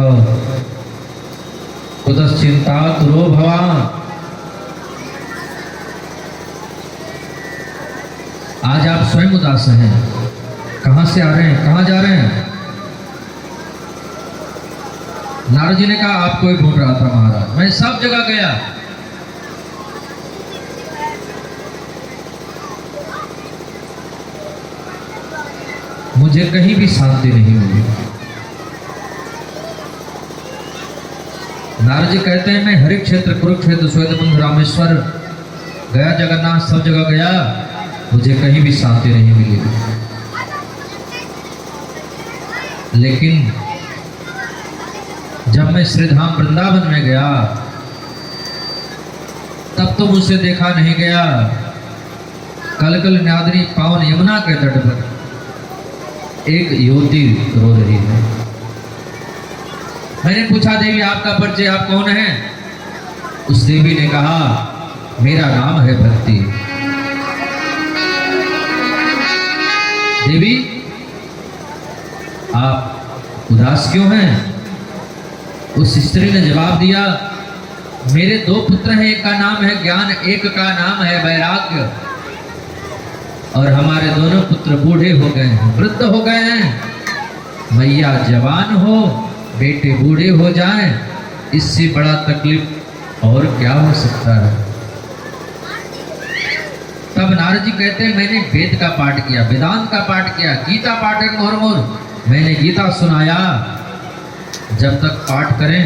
कुतश्चिंता तुरो भवान। आज आप स्वयं उदास हैं, कहां से आ रहे हैं, कहां जा रहे हैं? नारद जी ने कहा आपको ही ढूंढ रहा था महाराज, मैं सब जगह गया, मुझे कहीं भी शांति नहीं मिली। नारद जी कहते हैं मैं हरि क्षेत्र, कुरुक्षेत्र, श्वेतकुंड, रामेश्वर गया, जगन्नाथ, सब जगह गया, मुझे कहीं भी शांति नहीं मिली। लेकिन जब मैं श्रीधाम वृंदावन में गया तब तो मुझसे देखा नहीं गया। कलकल नादरी पावन यमुना के तट पर एक युवती रो रही है। मैंने पूछा देवी आपका परिचय, आप कौन हैं? उस देवी ने कहा मेरा नाम है भक्ति। देवी आप उदास क्यों हैं? उस स्त्री ने जवाब दिया मेरे दो पुत्र हैं, एक का नाम है ज्ञान, एक का नाम है वैराग्य, और हमारे दोनों पुत्र बूढ़े हो गए हैं, वृद्ध हो गए हैं। मैया जवान हो, बेटे बूढ़े हो जाएं, इससे बड़ा तकलीफ और क्या हो सकता है? तब नारद जी कहते हैं मैंने वेद का पाठ किया, वेदांत का पाठ किया, गीता पाठ है मोर मोर, मैंने गीता सुनाया। जब तक पाठ करें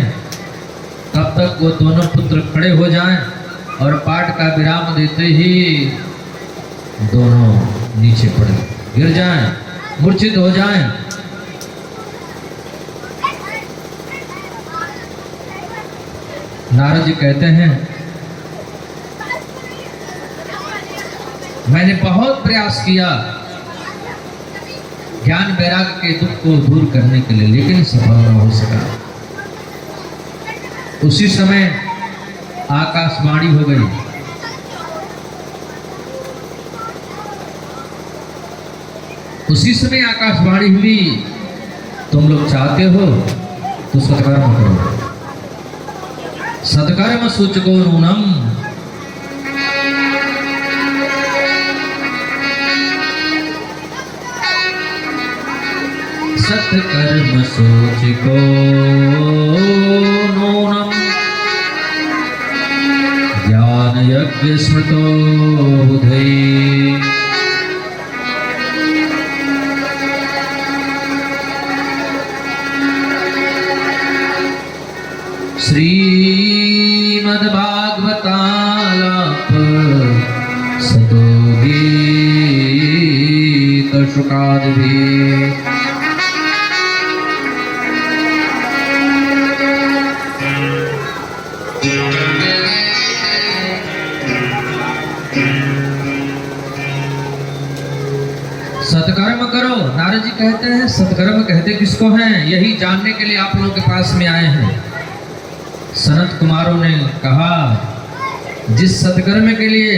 तब तक वो दोनों पुत्र खड़े हो जाएं और पाठ का विराम देते ही दोनों नीचे पड़े गिर जाएं, मूर्छित हो जाएं। नारद जी कहते हैं मैंने बहुत प्रयास किया ज्ञान वैराग्य के दुख को दूर करने के लिए, लेकिन सफल न हो सका। उसी समय आकाशवाणी हो गई, उसी समय आकाशवाणी हुई तुम लोग चाहते हो तो सत्कर्म करो, सत्कर्म सूचको नूनम। सत्कर्म सूचको नूनम ज्ञान यज्ञ स्मृतो बुधै। श्रीमद्भागवतालाप सतो गीत शुकादि। सत्कर्म करो, नारद जी कहते हैं सत्कर्म कहते किसको हैं? यही जानने के लिए आप लोगों के पास में आए हैं। सनत कुमारों ने कहा जिस सत्कर्म के लिए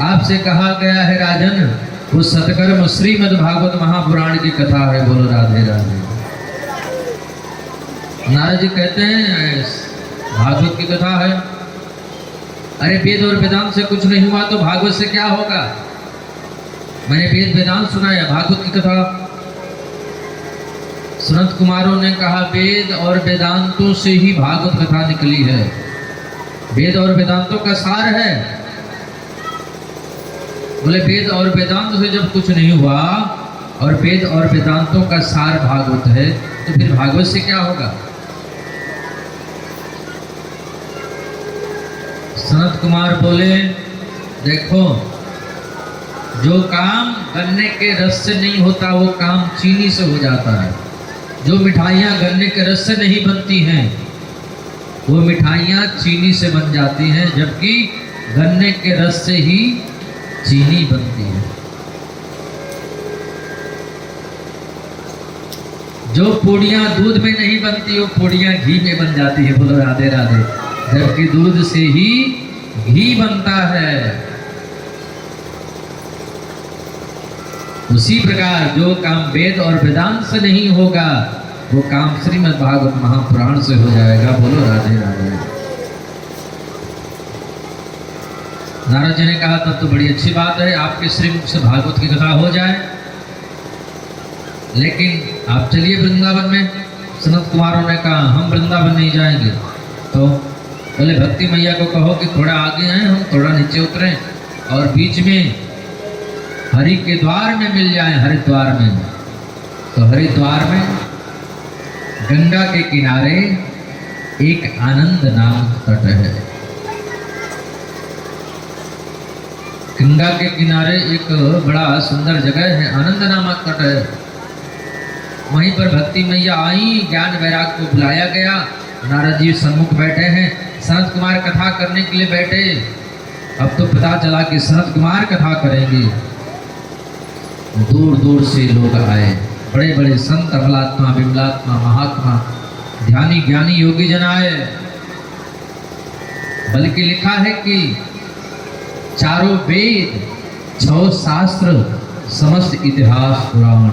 आपसे कहा गया है राजन, वो सत्कर्म श्रीमद् भागवत महापुराण की कथा है। बोलो राधे राधे। नारद जी कहते हैं भागवत की कथा है। अरे वेद और वेदांत से कुछ नहीं हुआ तो भागवत से क्या होगा? मैंने वेद वेदांत सुनाया, भागवत की कथा। सनत कुमारों ने कहा वेद और वेदांतों से ही भागवत कथा निकली है, वेद और वेदांतों का सार है। बोले वेद और वेदांत से जब कुछ नहीं हुआ और वेद और वेदांतों का सार भागवत है तो फिर भागवत से क्या होगा? सनत कुमार बोले देखो, जो काम गन्ने के रस से नहीं होता वो काम चीनी से हो जाता है। जो मिठाइयाँ गन्ने के रस से नहीं बनती हैं वो मिठाइयाँ चीनी से बन जाती हैं, जबकि गन्ने के रस से ही चीनी बनती है। जो पूड़ियाँ दूध में नहीं बनती वो पूड़ियाँ घी में बन जाती है। बोलो राधे राधे। जबकि दूध से ही घी बनता है। उसी प्रकार जो काम वेद और वेदांत से नहीं होगा वो काम श्रीमद् भागवत महापुराण से हो जाएगा। बोलो राधे राधे। नारद जी ने कहा तब तो बड़ी अच्छी बात है, आपके श्रीमुख से भागवत की कथा हो जाए, लेकिन आप चलिए वृंदावन में। सनत कुमारों ने कहा हम वृंदावन नहीं जाएंगे। तो बोले भक्ति मैया को कहो कि थोड़ा आगे आए, हम थोड़ा नीचे उतरें और बीच में हरि के द्वार में मिल जाए, हरिद्वार में। तो हरिद्वार में गंगा के किनारे एक आनंद नामक तट है। गंगा के किनारे एक बड़ा सुंदर जगह है, आनंद नामक तट है। वहीं पर भक्ति मैया आई, ज्ञान वैराग को बुलाया गया। नारद जी सम्मुख बैठे हैं, सनत कुमार कथा करने के लिए बैठे। अब तो पता चला कि सनत कुमार कथा करेंगे। दूर दूर से लोग आए, बड़े बड़े संत, अमलात्मा, विमलात्मा, महात्मा, ध्यानी ज्ञानी योगी जन आए। बल्कि लिखा है कि चारों वेद, 6 शास्त्र, समस्त इतिहास पुराण,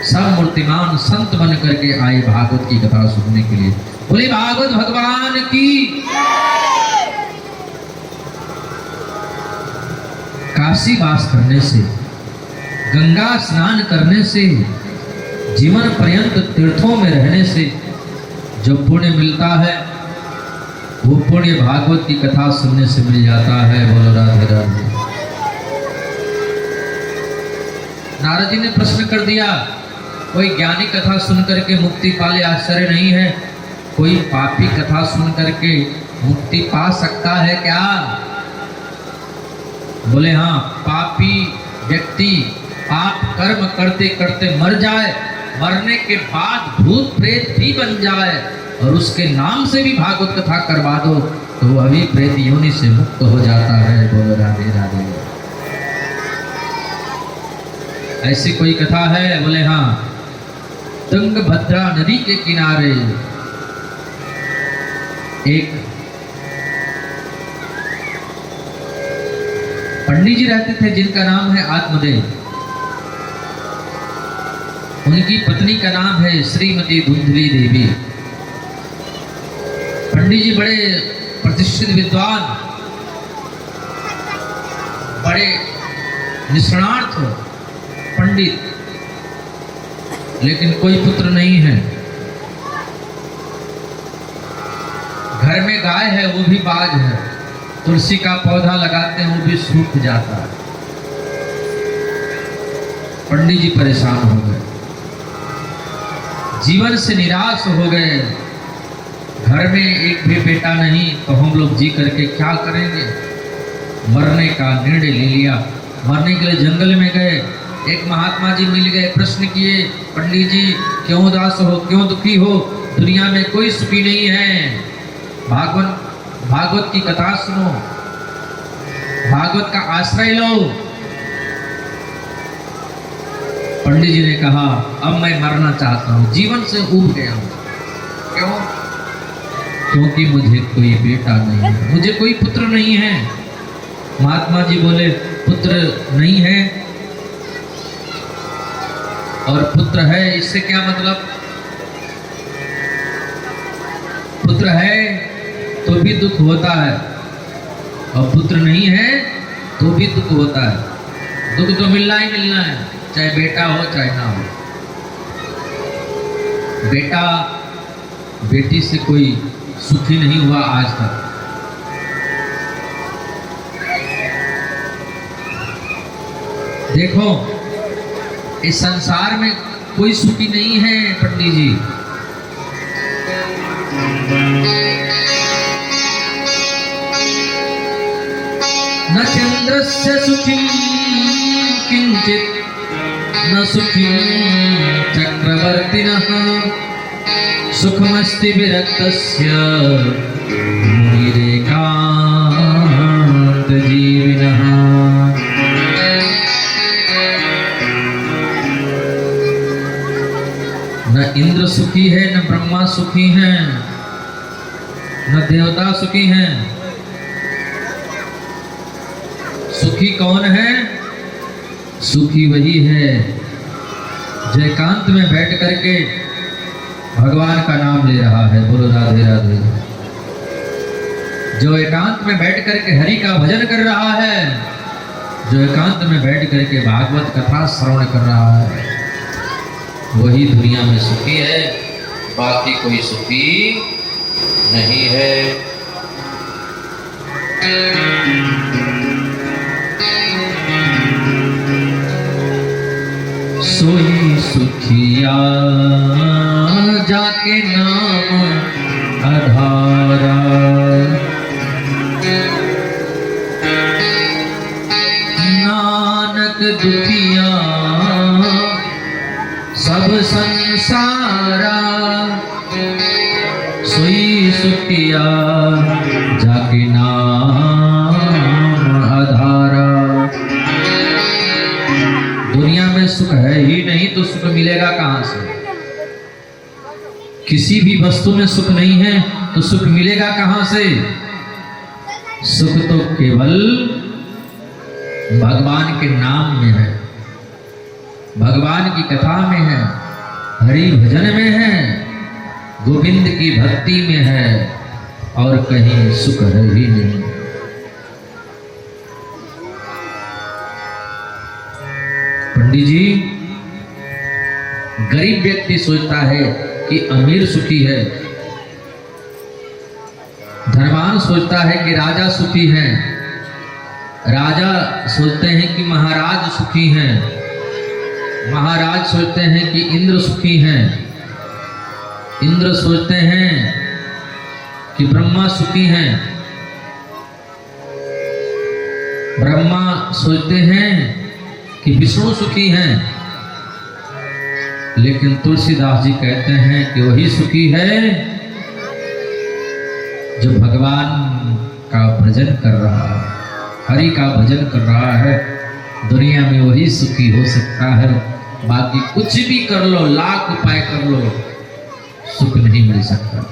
सब मूर्तिमान संत बन करके आए भागवत की कथा सुनने के लिए। बोले भागवत भगवान की। काशी वास करने से, गंगा स्नान करने से, जीवन पर्यंत तीर्थों में रहने से जो पुण्य मिलता है, वो पुण्य भागवत की कथा सुनने से मिल जाता है। बोलो राधे राधे। नारद जी ने प्रश्न कर दिया, कोई ज्ञानी कथा सुन करके मुक्ति पाले आश्चर्य नहीं है, कोई पापी कथा सुन करके मुक्ति पा सकता है क्या? बोले हाँ, पापी व्यक्ति पाप कर्म करते करते मर जाए, मरने के बाद भूत प्रेत भी बन जाए और उसके नाम से भी भागवत कथा करवा दो तो वो अभी प्रेत योनि से मुक्त हो जाता है। बोलो राधे राधे। ऐसी कोई कथा है? बोले हाँ। तुंगभद्रा नदी के किनारे एक पंडित जी रहते थे जिनका नाम है आत्मदेव। उनकी पत्नी का नाम है श्रीमती धुंधली देवी। पंडित जी बड़े प्रतिष्ठित विद्वान, बड़े निष्णार्थ पंडित, लेकिन कोई पुत्र नहीं है। घर में गाय है, वो भी बाज है। तुलसी का पौधा लगाते हैं, वो भी सूख जाता है। पंडित जी परेशान हो गए, जीवन से निराश हो गए। घर में एक भी बेटा नहीं, तो हम लोग जी करके क्या करेंगे? मरने का निर्णय ले लिया। मरने के लिए जंगल में गए। एक महात्मा जी मिल गए, प्रश्न किए, पंडित जी क्यों उदास हो, क्यों दुखी हो? दुनिया में कोई सुखी नहीं है। भागवत की कथा सुनो, भागवत का आश्रय लो। पंडित जी ने कहा, अब मैं मरना चाहता हूँ, जीवन से ऊब गया हूँ। क्यों? क्योंकि मुझे कोई बेटा नहीं है, मुझे कोई पुत्र नहीं है। महात्मा जी बोले, पुत्र नहीं है और पुत्र है, इससे क्या मतलब? पुत्र है तो भी दुख होता है और पुत्र नहीं है तो भी दुख होता है। दुख तो मिलना ही मिलना है, चाहे बेटा हो चाहे ना हो। बेटा बेटी से कोई सुखी नहीं हुआ आज तक। देखो, इस संसार में कोई सुखी नहीं है पंडित जी। न चंद्रस्य सुखी किंचित न सुखी चक्रवर्तिनः सुखमस्ति विरक्तस्य मुनिरेकांत जीविनः। न इंद्र सुखी है, न ब्रह्मा सुखी हैं, न देवता सुखी हैं। सुखी कौन है? सुखी वही है जो एकांत में बैठ करके भगवान का नाम ले रहा है। बोलो राधे राधे। जो एकांत में बैठ करके हरि का भजन कर रहा है, जो एकांत में बैठ करके भागवत कथा श्रवण कर रहा है, वही दुनिया में सुखी है, बाकी कोई सुखी नहीं है। सोई सुखिया जाके नाम आधारा, नानक दुखिया सब संसारा। सोई सुखिया जाके नाम आधारा। दुनिया में सुख है ही नहीं तो सुख मिलेगा कहां से? किसी भी वस्तु में सुख नहीं है तो सुख मिलेगा कहां से? सुख तो केवल भगवान के नाम में है, भगवान की कथा में है, हरि भजन में है, गोविंद की भक्ति में है, और कहीं सुख है ही नहीं। पंडित जी, गरीब व्यक्ति सोचता है कि अमीर सुखी है, धनवान सोचता है कि राजा सुखी है, राजा सोचते हैं कि महाराज सुखी हैं, महाराज सोचते हैं कि इंद्र सुखी हैं, इंद्र सोचते हैं कि ब्रह्मा सुखी हैं, ब्रह्मा सोचते हैं कि विष्णु सुखी हैं। लेकिन तुलसीदास जी कहते हैं कि वही सुखी है जो भगवान का भजन कर रहा है, हरि का भजन कर रहा है। दुनिया में वही सुखी हो सकता है, बाकी कुछ भी कर लो, लाख उपाय कर लो, सुख नहीं मिल सकता।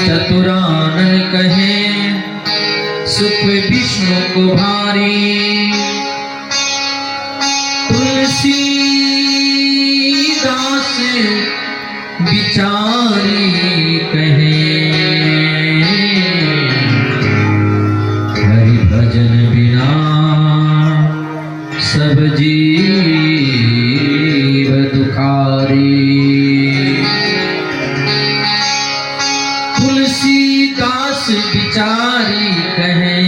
चतुरानन कहे सुख विष्णु को भारी, तुलसी दास बिचारी कहे हरि भजन बिना सब जीव दुखारी। तुलसीदास बिचारी कहे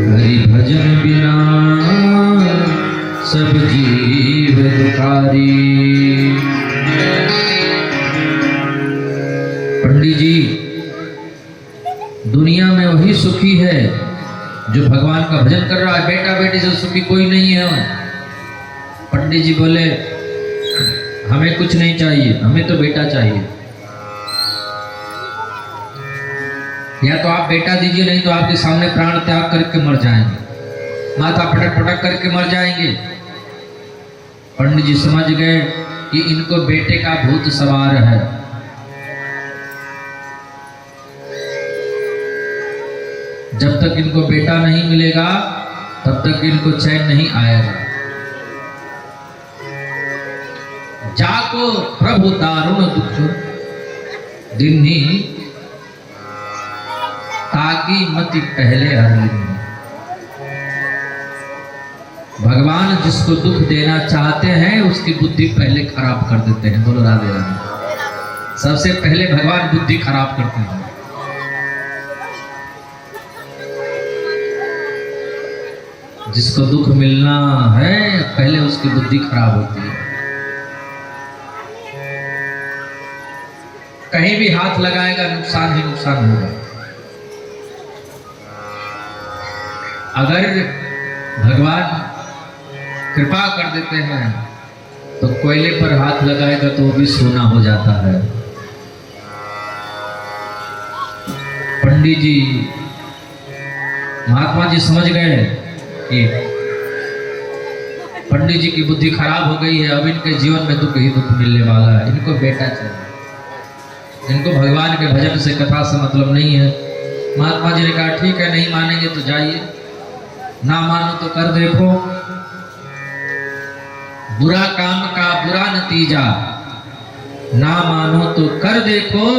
हरि भजन बिना सब जीव दुखारी। पंडित जी, दुनिया में वही सुखी है जो भगवान का भजन कर रहा है, बेटा बेटी से सुखी कोई नहीं है। पंडित जी बोले हमें कुछ नहीं चाहिए, हमें तो बेटा चाहिए। या तो आप बेटा दीजिए, नहीं तो आपके सामने प्राण त्याग करके मर जाएंगे, माथा पटक पटक करके मर जाएंगे। पंडित जी समझ गए कि इनको बेटे का भूत सवार है। जब तक इनको बेटा नहीं मिलेगा तब तक इनको चैन नहीं आएगा। जाको प्रभु दारुण दुख दिन्ही, ताकि मति पहले हर। भगवान जिसको दुख देना चाहते हैं उसकी बुद्धि पहले खराब कर देते हैं। बोलो राधे राधे। सबसे पहले भगवान बुद्धि खराब करते हैं। जिसको दुख मिलना है पहले उसकी बुद्धि खराब होती है। कहीं भी हाथ लगाएगा नुकसान ही नुकसान होगा। अगर भगवान कृपा कर देते हैं तो कोयले पर हाथ लगाएगा तो वो भी सोना हो जाता है। पंडित जी महात्मा जी समझ गए कि पंडित जी की बुद्धि खराब हो गई है, अब इनके जीवन में दुख ही दुख मिलने वाला है, इनको बेटा चाहिए। इनको भगवान के भजन से कथा से मतलब नहीं है। महात्मा जी ने कहा ठीक है, नहीं मानेंगे तो जाइए, ना मानो तो कर देखो। बुरा काम का बुरा नतीजा, ना मानो तो कर देखो।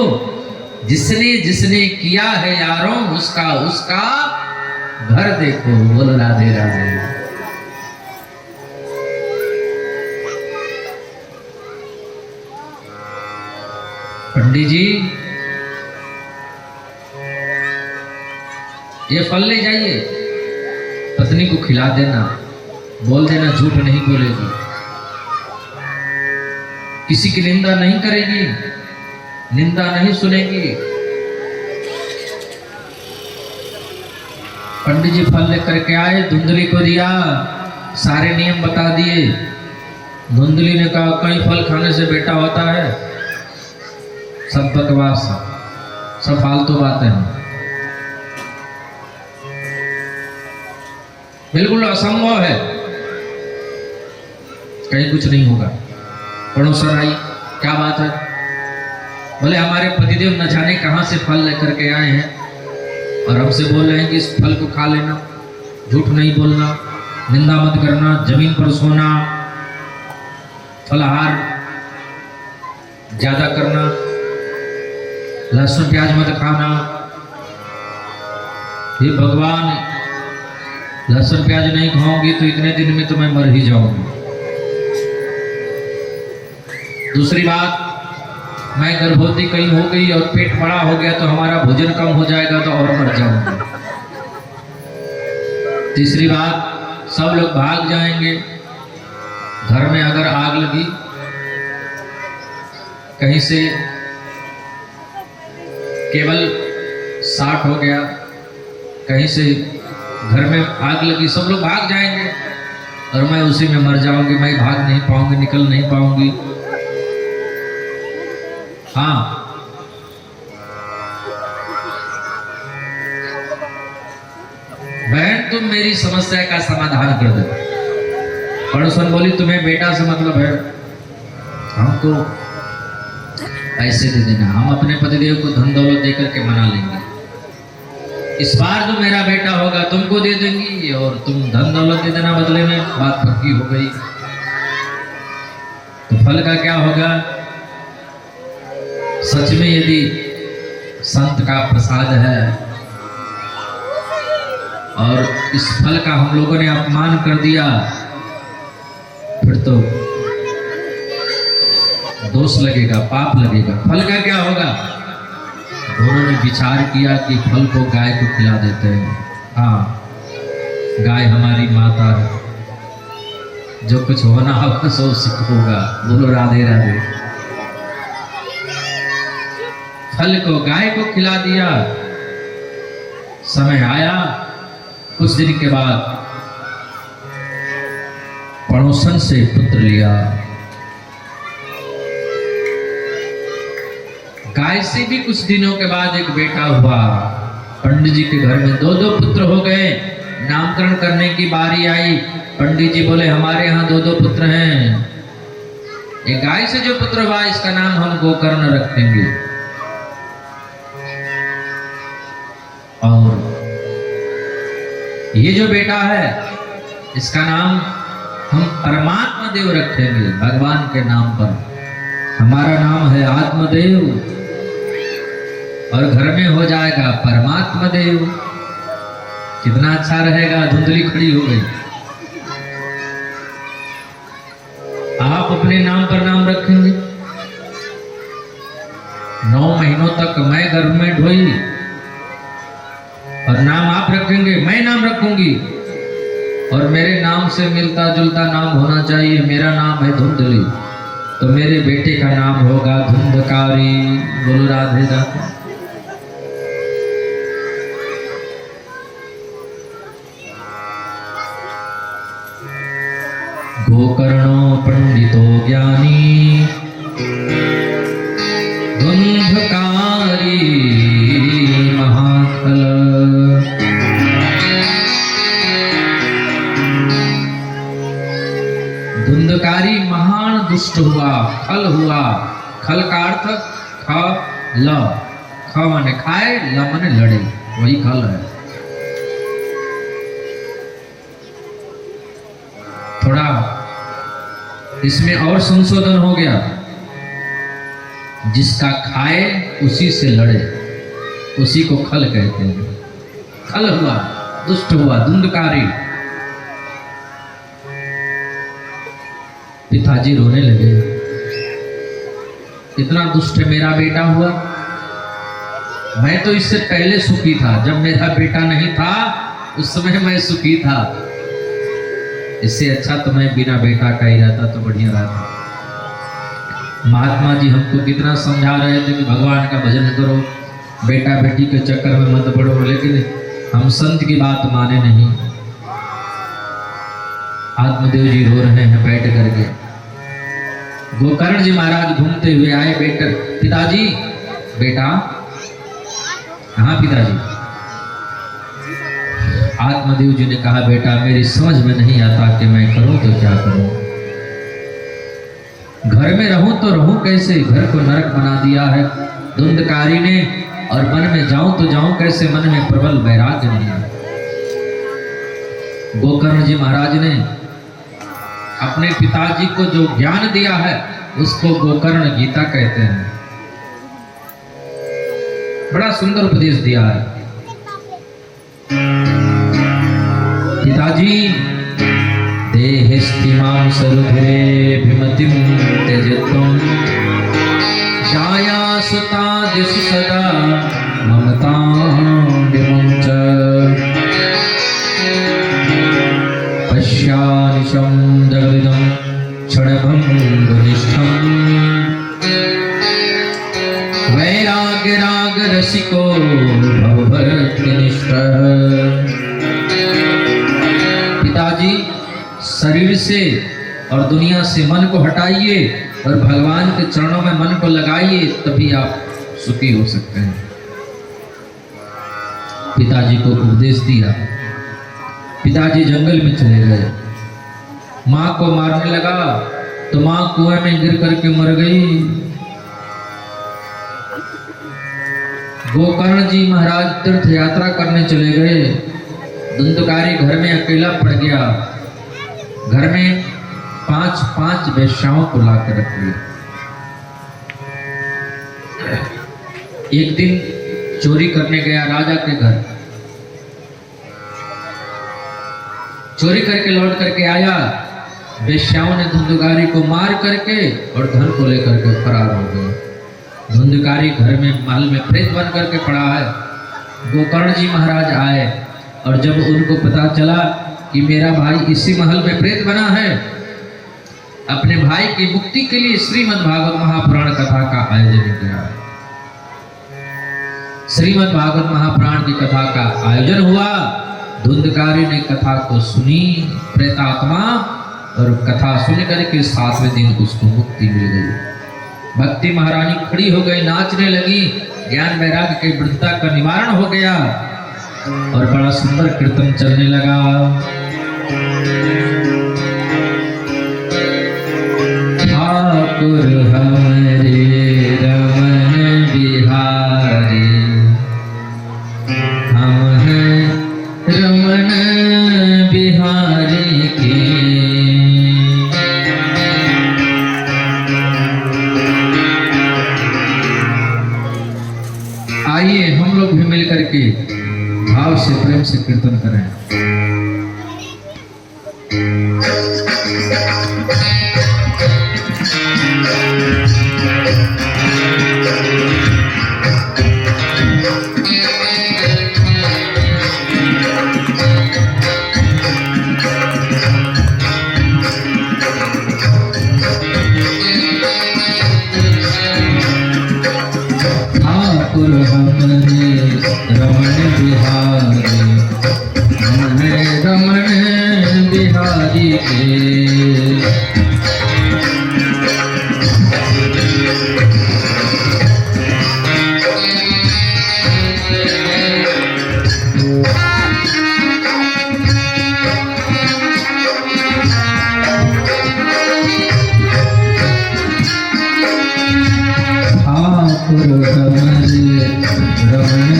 जिसने जिसने किया है यारों उसका उसका घर देखो। बोल राधे राधे। पंडित जी ये फल ले जाइए, पत्नी को खिला देना, बोल देना झूठ नहीं बोलेगी, किसी की निंदा नहीं करेगी, निंदा नहीं सुनेगी। पंडित जी फल लेकर के आए, धुंधली को दिया, सारे नियम बता दिए। धुंधली ने कहा कई फल खाने से बेटा होता है, सब बकवास, सब फालतू बातें हैं, बिल्कुल असंभव है, कहीं कुछ नहीं होगा। पड़ोसन आई, क्या बात है? बोले हमारे पतिदेव न जाने कहां से फल लेकर के आए हैं और हमसे बोल रहे हैं कि इस फल को खा लेना, झूठ नहीं बोलना, निंदा मत करना, जमीन पर सोना, फलाहार ज्यादा करना, लहसुन प्याज मत खाना। हे भगवान, लहसुन प्याज नहीं खाऊंगी तो इतने दिन में तो मैं मर ही जाऊंगी। दूसरी बात, मैं गर्भवती कहीं हो गई और पेट बड़ा हो गया तो हमारा भोजन कम हो जाएगा तो और मर जाऊंगा। तीसरी बात, सब लोग भाग जाएंगे, घर में अगर आग लगी, कहीं से केबल शॉर्ट हो गया, कहीं से घर में आग लगी, सब लोग भाग जाएंगे और मैं उसी में मर जाऊंगी, मैं भाग नहीं पाऊंगी, निकल नहीं पाऊंगी। हाँ, बहन तुम मेरी समस्या का समाधान कर दो। पड़ोसन बोली तुम्हें बेटा से मतलब है, हमको पैसे दे देना, हम अपने पतिदेव को धन दौलत देकर के मना लेंगे। इस बार जो मेरा बेटा होगा तुमको दे देंगी और तुम धन दौलत दे देना बदले में। बात पक्की हो गई। तो फल का क्या होगा? सच में यदि संत का प्रसाद है और इस फल का हम लोगों ने अपमान कर दिया, फिर तो दोष लगेगा, पाप लगेगा। फल का क्या होगा? दोनों ने विचार किया कि फल को गाय को खिला देते हैं। हाँ, गाय हमारी माता है, जो कुछ होना होगा सो सुख होगा। बोलो राधे राधे। फल को गाय को खिला दिया। समय आया, कुछ दिन के बाद पड़ोसन से पुत्र लिया। गाय से भी कुछ दिनों के बाद एक बेटा हुआ। पंडित जी के घर में 2-2 पुत्र हो गए। नामकरण करने की बारी आई, पंडित जी बोले हमारे यहाँ 2-2 पुत्र हैं। एक गाय से जो पुत्र हुआ इसका नाम हम गोकर्ण रखेंगे। और ये जो बेटा है इसका नाम हम परमात्मा देव रखेंगे, भगवान के नाम पर। हमारा नाम है आत्मदेव और घर में हो जाएगा परमात्मा देव। कितना अच्छा रहेगा। धुंधली खड़ी हो गई। आप अपने नाम पर नाम रखेंगे, महीनों तक मैं गर्भ में ढोई, और नाम आप रखेंगे, मैं नाम रखूंगी, और मेरे नाम से मिलता जुलता नाम होना चाहिए। मेरा नाम है धुंधली, तो मेरे बेटे का नाम होगा धुंधकारी। बोलो राधे राधे। गोकर्णो पंडितो ज्ञानी धुंधकारी महाखल। धुंधकारी महान दुष्ट हुआ, खल हुआ। खल का अर्थ ख ल, ख माने खाए, ल माने लड़े, वही खल है। थोड़ा इसमें और संशोधन हो गया, जिसका खाए उसी से लड़े, उसी को खल कहते हैं। खल हुआ, दुष्ट हुआ, धुंधकारी। पिताजी रोने लगे, इतना दुष्ट मेरा बेटा हुआ। मैं तो इससे पहले सुखी था, जब मेरा बेटा नहीं था उस समय मैं सुखी था। इससे अच्छा तो मैं बिना बेटा का ही रहता तो बढ़िया रहता। महात्मा जी हमको कितना समझा रहे थे कि भगवान का भजन करो, बेटा बेटी के चक्कर में मत पड़ो, लेकिन हम संत की बात माने नहीं। आत्मदेव जी रो रहे हैं बैठ करके। गोकर्ण जी महाराज घूमते हुए आए, बेटा पिताजी, बेटा। हाँ पिताजी। आत्मदेव जी ने कहा, बेटा मेरी समझ में नहीं आता कि मैं करूं तो क्या करूं। घर में रहूं तो रहूं कैसे, घर को नरक बना दिया है धुंधकारी ने, और मन में जाऊं तो जाऊं कैसे, मन में प्रबल वैराग्य नहीं है। गोकर्ण जी महाराज ने अपने पिताजी को जो ज्ञान दिया है उसको गोकर्ण गीता कहते हैं। बड़ा सुंदर उपदेश दिया है। पिताजी देहस्थिमां सरुधे विमतिं त्यजत्वं छाया सुता दिशु सदा ममतां विमुञ्च पश्यानिशं जगदिदं क्षणभङ्गुनिष्ठं वैराग्य राग रसिको भवभक्तिनिष्ठः। पिताजी शरीर से और दुनिया से मन को हटाइए और भगवान के चरणों में मन को लगाइए, तभी आप सुखी हो सकते हैं। पिताजी को उपदेश दिया। पिताजी जंगल में चले गए। माँ को मारने लगा तो माँ कुएं में गिर करके मर गई। गोकर्ण जी महाराज तीर्थ यात्रा करने चले गए। धुंधकारी घर में अकेला पड़ गया। घर में 5 वेश्याओं को लाकर रख लिया। एक दिन चोरी करने गया राजा के घर। चोरी करके लौट करके आया। वेश्याओं ने धुंधकारी को मार करके और धन को लेकर के फरार हो गए। धुंधकारी घर में महल में प्रेत बन करके पड़ा है। गोकर्ण जी महाराज आए और जब उनको पता चला कि मेरा भाई इसी महल में प्रेत बना है, अपने भाई की मुक्ति के लिए श्रीमद् भागवत महापुराण कथा का आयोजन किया। श्रीमद् भागवत महापुराण की कथा का आयोजन हुआ। धुंधकारी ने कथा को सुनी, प्रेतात्मा, और कथा सुन करके 7वें दिन उसको मुक्ति मिल गई। भक्ति महारानी खड़ी हो गई, नाचने लगी। ज्ञान वैराग्य की वृद्धता का निवारण हो गया और बड़ा सुंदर कीर्तन चलने लगा। ठाकुर हमारे रमन बिहारी, हम हैं रमन बिहारी के। आइए हम लोग भी मिलकर के भाव से प्रेम से कीर्तन करें।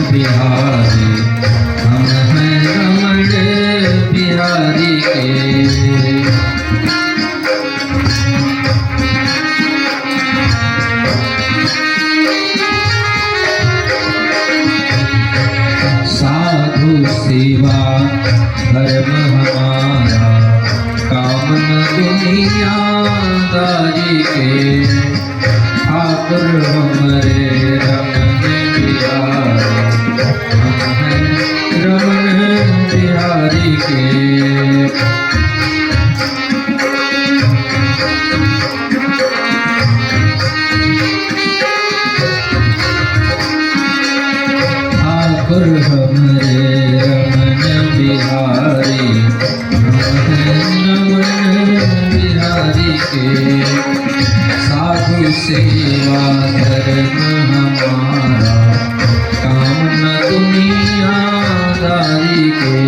बिहारी, हम हैं रमण बिहारी के। साधु सेवा धर्म हमारा, काम न दुनियादारी के। ठाकुर हमरे रमण बिहारी, हम हैं रमण बिहारी के। ठाकुर हमरे रमण बिहारी, हम हैं रमण बिहारी के। साधु सेवा धर्म हमारा, काम न दुनियादारी के।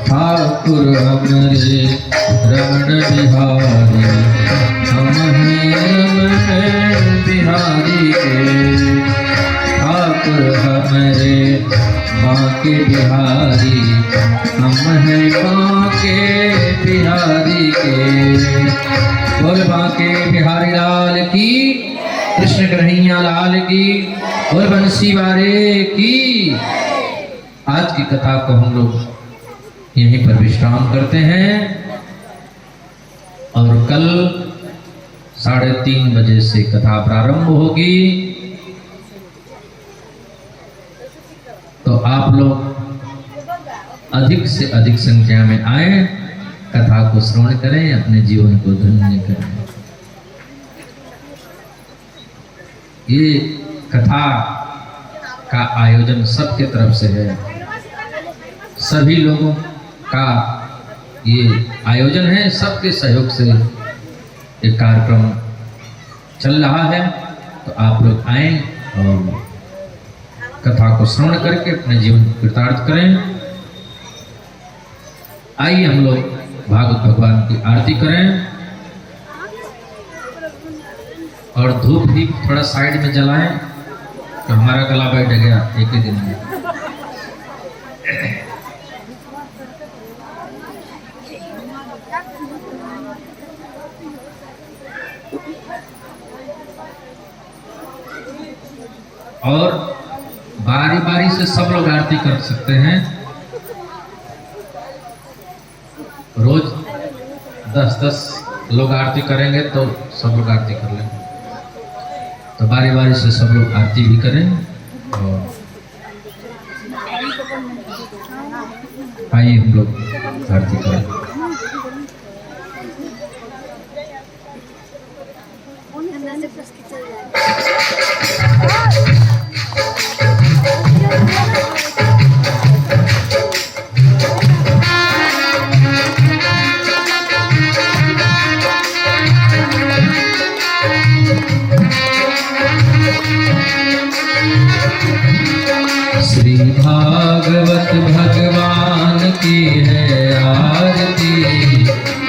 ठाकुर हमरे रमण बिहारी, हम हैं रमण बिहारी के। ठाकुर हमरे बांके बिहारी, हम हैं बांके बिहारी के। बोल बांके बिहारी लाल की, कृष्ण कन्हैया लाल की, बोल बंसी वारे की। आज की कथा को हम लोग यहीं पर विश्राम करते हैं और कल 3:30 बजे से कथा प्रारंभ होगी। तो आप लोग अधिक से अधिक संख्या में आए, कथा को श्रवण करें, अपने जीवन को धन्य करें। ये कथा का आयोजन सबके तरफ से है, सभी लोगों का ये आयोजन है, सबके सहयोग से ये कार्यक्रम चल रहा है। तो आप लोग आए और कथा को श्रवण करके अपने जीवन को कृतार्थ करें। आइए हम लोग भागवत भगवान की आरती करें और धूप दीप थोड़ा साइड में जलाएं, तो हमारा गला बैठ गया एक ही दिन में। और बारी बारी से सब लोग आरती कर सकते हैं। रोज 10-10 लोग आरती करेंगे तो सब लोग आरती कर लेंगे। तो बारी बारी से सब लोग आरती भी करें और आइए हम लोग आरती करें। श्री भागवत भगवान की है आरती,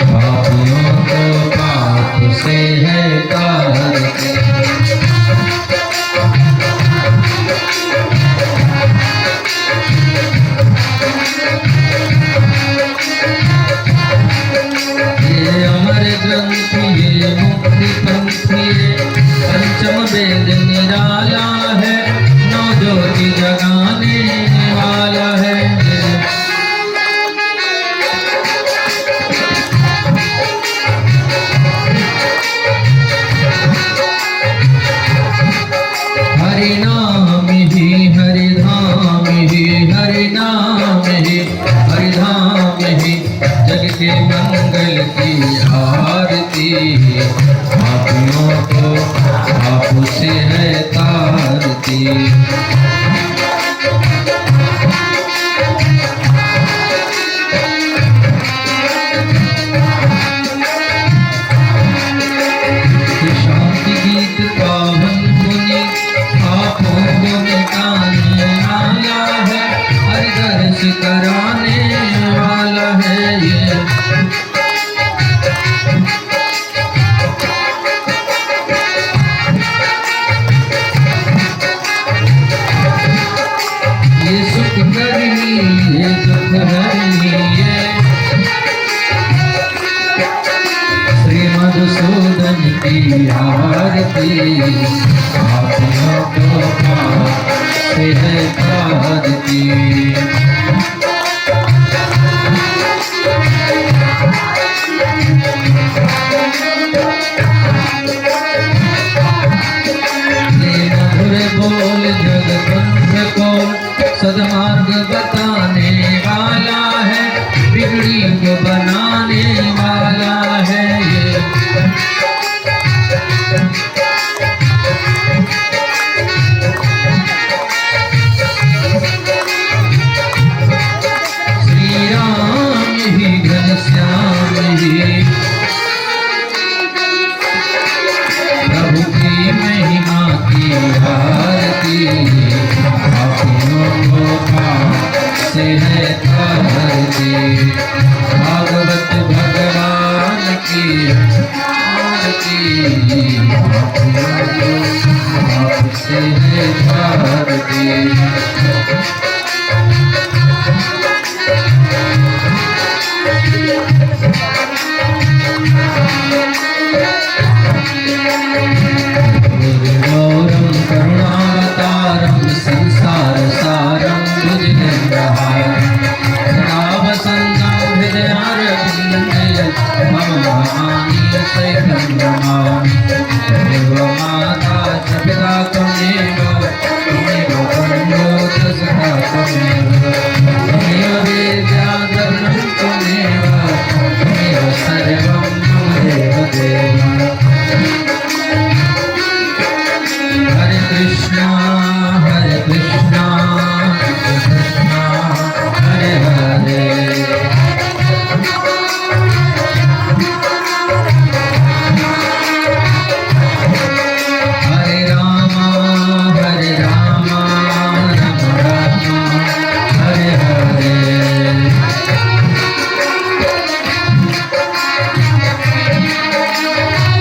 पापियों को पाप से है तारती। ये अमर ग्रंथ, ये मुक्ति पंथी, पंचम वेद निराला है, नौ ज्योति जगाने वाला है। हरि नाम ही हरि धाम ही, हरि नाम ही हरि धाम ही, जग के मंगल की आरती, पापियों को पाप से है तारती। पापियों को पाप से है